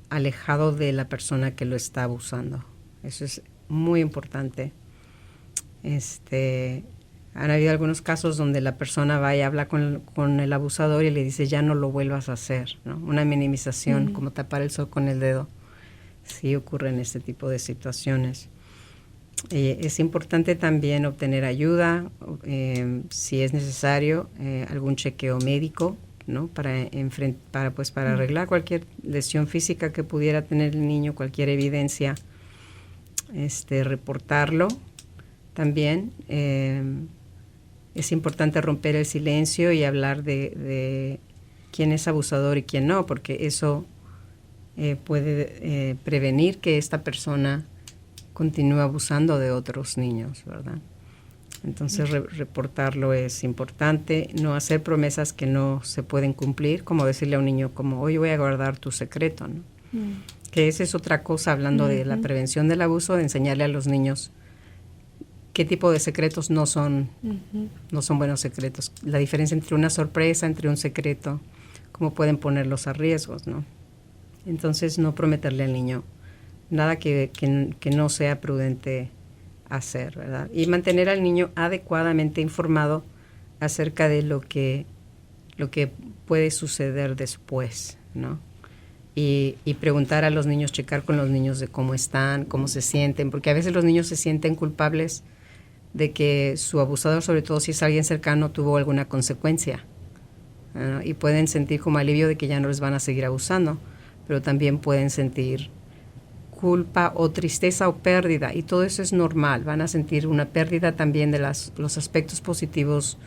alejado de la persona que lo está abusando. Eso es muy importante. Han habido algunos casos donde la persona va y habla con el abusador y le dice, ya no lo vuelvas a hacer, ¿no? Una minimización, como tapar el sol con el dedo. Sí ocurre en este tipo de situaciones. Es importante también obtener ayuda, si es necesario, algún chequeo médico, ¿no? Para arreglar cualquier lesión física que pudiera tener el niño, cualquier evidencia, reportarlo también. Es importante romper el silencio y hablar de quién es abusador y quién no, porque eso puede prevenir que esta persona continúe abusando de otros niños, ¿verdad? Entonces reportarlo es importante, no hacer promesas que no se pueden cumplir, como decirle a un niño como, hoy voy a guardar tu secreto, ¿no? Que esa es otra cosa, hablando de la prevención del abuso, de enseñarle a los niños qué tipo de secretos no son buenos secretos, la diferencia entre una sorpresa, entre un secreto, cómo pueden ponerlos a riesgos, ¿no? Entonces no prometerle al niño nada que no sea prudente hacer, ¿verdad? Y mantener al niño adecuadamente informado acerca de lo que puede suceder después, ¿no? Y preguntar a los niños, checar con los niños de cómo están, cómo se sienten, porque a veces los niños se sienten culpables de que su abusador, sobre todo si es alguien cercano, tuvo alguna consecuencia, ¿no? Y pueden sentir como alivio de que ya no les van a seguir abusando, pero también pueden sentir culpa o tristeza o pérdida, y todo eso es normal. Van a sentir una pérdida también de los aspectos positivos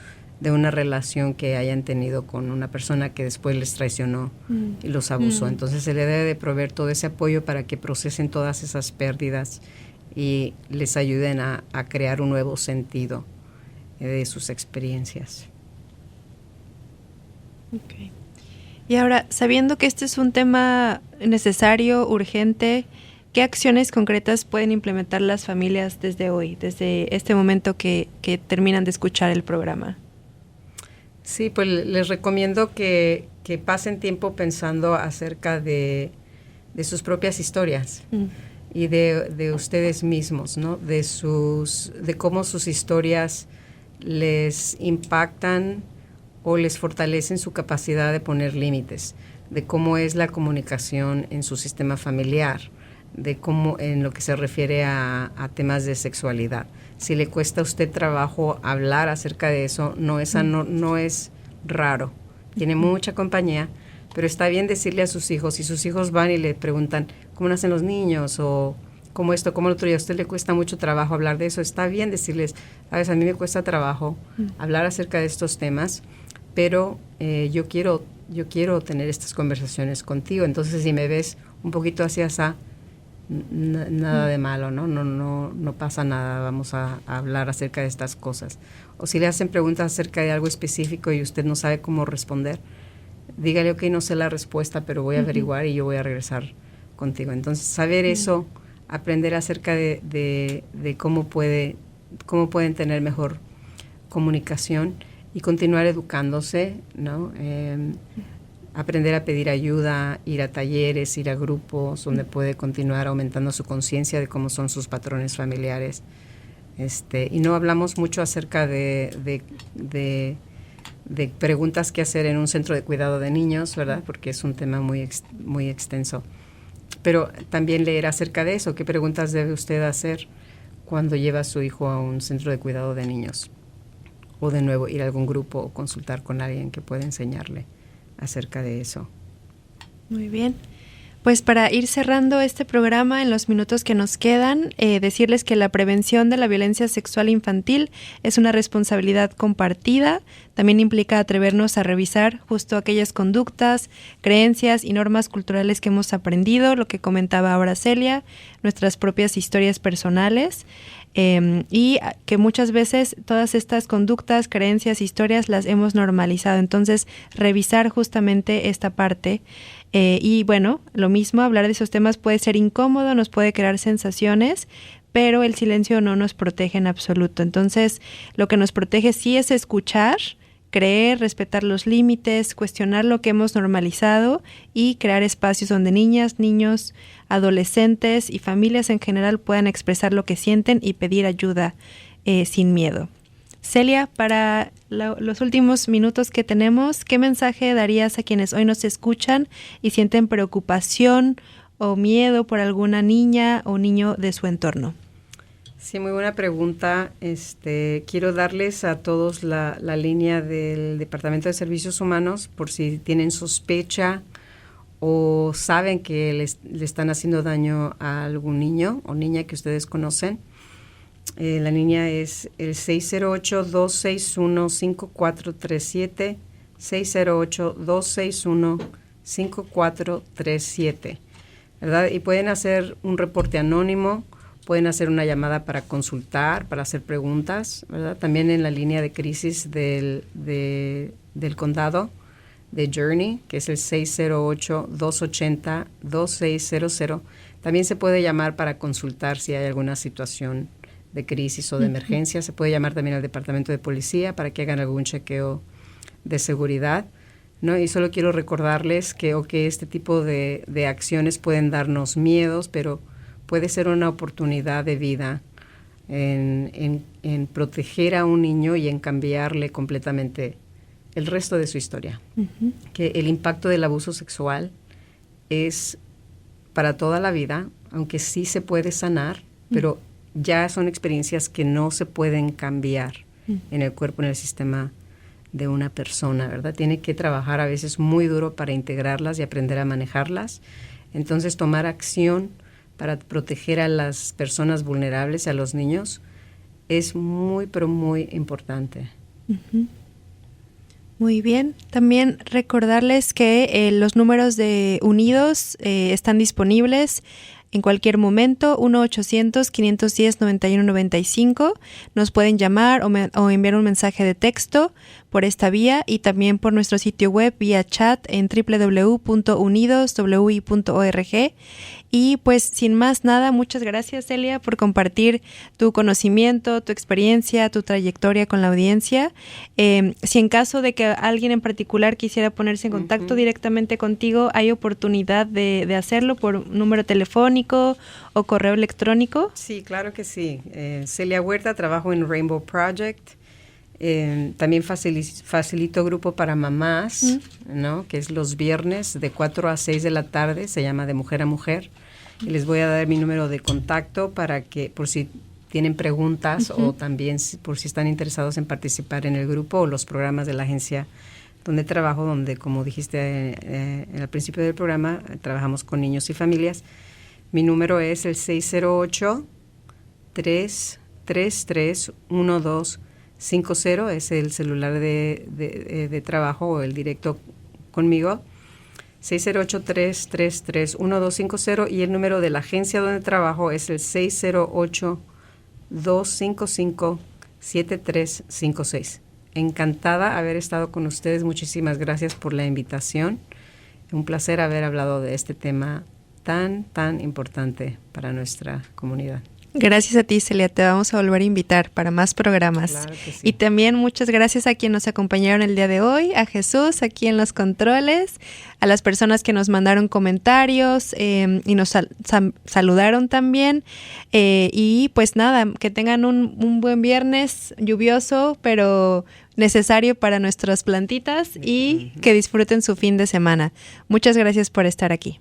de una relación que hayan tenido con una persona que después les traicionó y los abusó. Entonces se le debe de proveer todo ese apoyo para que procesen todas esas pérdidas y les ayuden a crear un nuevo sentido de sus experiencias. Okay. Y ahora, sabiendo que este es un tema necesario, urgente, ¿qué acciones concretas pueden implementar las familias desde hoy, desde este momento que terminan de escuchar el programa? Sí, pues les recomiendo que pasen tiempo pensando acerca de sus propias historias y de ustedes mismos, ¿no? De cómo sus historias les impactan o les fortalecen su capacidad de poner límites, de cómo es la comunicación en su sistema familiar, de cómo en lo que se refiere a temas de sexualidad. Si le cuesta a usted trabajo hablar acerca de eso, no es raro, tiene mucha compañía, pero está bien decirle a sus hijos, si sus hijos van y le preguntan cómo nacen los niños o cómo esto, cómo lo otro, y a usted le cuesta mucho trabajo hablar de eso, está bien decirles, sabes, a mí me cuesta trabajo hablar acerca de estos temas, pero yo quiero tener estas conversaciones contigo, entonces si me ves un poquito hacia esa, nada de malo, ¿no? No pasa nada, vamos a hablar acerca de estas cosas. O si le hacen preguntas acerca de algo específico y usted no sabe cómo responder, dígale, ok, no sé la respuesta, pero voy a averiguar y yo voy a regresar contigo. Entonces, saber eso, aprender acerca de cómo pueden tener mejor comunicación y continuar educándose, ¿no? Aprender a pedir ayuda, ir a talleres, ir a grupos donde puede continuar aumentando su conciencia de cómo son sus patrones familiares. Y no hablamos mucho acerca de preguntas que hacer en un centro de cuidado de niños, ¿verdad? Porque es un tema muy extenso. Pero también leer acerca de eso, qué preguntas debe usted hacer cuando lleva a su hijo a un centro de cuidado de niños. O de nuevo ir a algún grupo o consultar con alguien que pueda enseñarle acerca de eso. Muy bien. Pues para ir cerrando este programa en los minutos que nos quedan, decirles que la prevención de la violencia sexual infantil es una responsabilidad compartida. También implica atrevernos a revisar justo aquellas conductas, creencias y normas culturales que hemos aprendido, lo que comentaba ahora Celia, nuestras propias historias personales. Y que muchas veces todas estas conductas, creencias, historias las hemos normalizado. Entonces, revisar justamente esta parte. Y bueno, lo mismo, hablar de esos temas puede ser incómodo, nos puede crear sensaciones, pero el silencio no nos protege en absoluto. Entonces, lo que nos protege sí es escuchar, creer, respetar los límites, cuestionar lo que hemos normalizado y crear espacios donde niñas, niños, adolescentes y familias en general puedan expresar lo que sienten y pedir ayuda sin miedo. Celia, para los últimos minutos que tenemos, ¿qué mensaje darías a quienes hoy nos escuchan y sienten preocupación o miedo por alguna niña o niño de su entorno? Sí, muy buena pregunta. Quiero darles a todos la línea del Departamento de Servicios Humanos por si tienen sospecha o saben que le están haciendo daño a algún niño o niña que ustedes conocen. La línea es el 608-261-5437, 608-261-5437, ¿verdad? Y pueden hacer un reporte anónimo, pueden hacer una llamada para consultar, para hacer preguntas, ¿verdad? También en la línea de crisis del condado de Journey, que es el 608-280-2600. También se puede llamar para consultar si hay alguna situación de crisis o de emergencia. Se puede llamar también al departamento de policía para que hagan algún chequeo de seguridad, ¿no? Y solo quiero recordarles que este tipo de acciones pueden darnos miedos, pero puede ser una oportunidad de vida en proteger a un niño y en cambiarle completamente el resto de su historia. Que el impacto del abuso sexual es para toda la vida, aunque sí se puede sanar, pero ya son experiencias que no se pueden cambiar en el cuerpo, en el sistema de una persona, ¿verdad? Tiene que trabajar a veces muy duro para integrarlas y aprender a manejarlas. Entonces, tomar acción para proteger a las personas vulnerables, a los niños, es muy, pero muy importante. Muy bien. También recordarles que los números de Unidos están disponibles en cualquier momento, 1-800-510-9195. Nos pueden llamar o enviar un mensaje de texto por esta vía y también por nuestro sitio web vía chat en www.unidoswi.org. Y pues sin más nada, muchas gracias, Celia, por compartir tu conocimiento, tu experiencia, tu trayectoria con la audiencia. Si en caso de que alguien en particular quisiera ponerse en contacto directamente contigo, ¿hay oportunidad de hacerlo por número telefónico o correo electrónico? Sí, claro que sí. Celia Huerta, trabajo en Rainbow Project. También facilito grupo para mamás, ¿no? Que es los viernes de 4 a 6 de la tarde, se llama De Mujer a Mujer. Y les voy a dar mi número de contacto para que, por si tienen preguntas o también por si están interesados en participar en el grupo o los programas de la agencia donde trabajo, donde, como dijiste al principio del programa, trabajamos con niños y familias. Mi número es el 608-333-1250, es el celular de trabajo o el directo conmigo, 608-333-1250, y el número de la agencia donde trabajo es el 608-255-7356. Encantada haber estado con ustedes, muchísimas gracias por la invitación. Un placer haber hablado de este tema tan importante para nuestra comunidad. Gracias a ti, Celia, te vamos a volver a invitar para más programas. Claro que sí. Y también muchas gracias a quienes nos acompañaron el día de hoy, a Jesús aquí en los controles, a las personas que nos mandaron comentarios y nos saludaron también. Y pues nada, que tengan un buen viernes lluvioso, pero necesario para nuestras plantitas y que disfruten su fin de semana. Muchas gracias por estar aquí.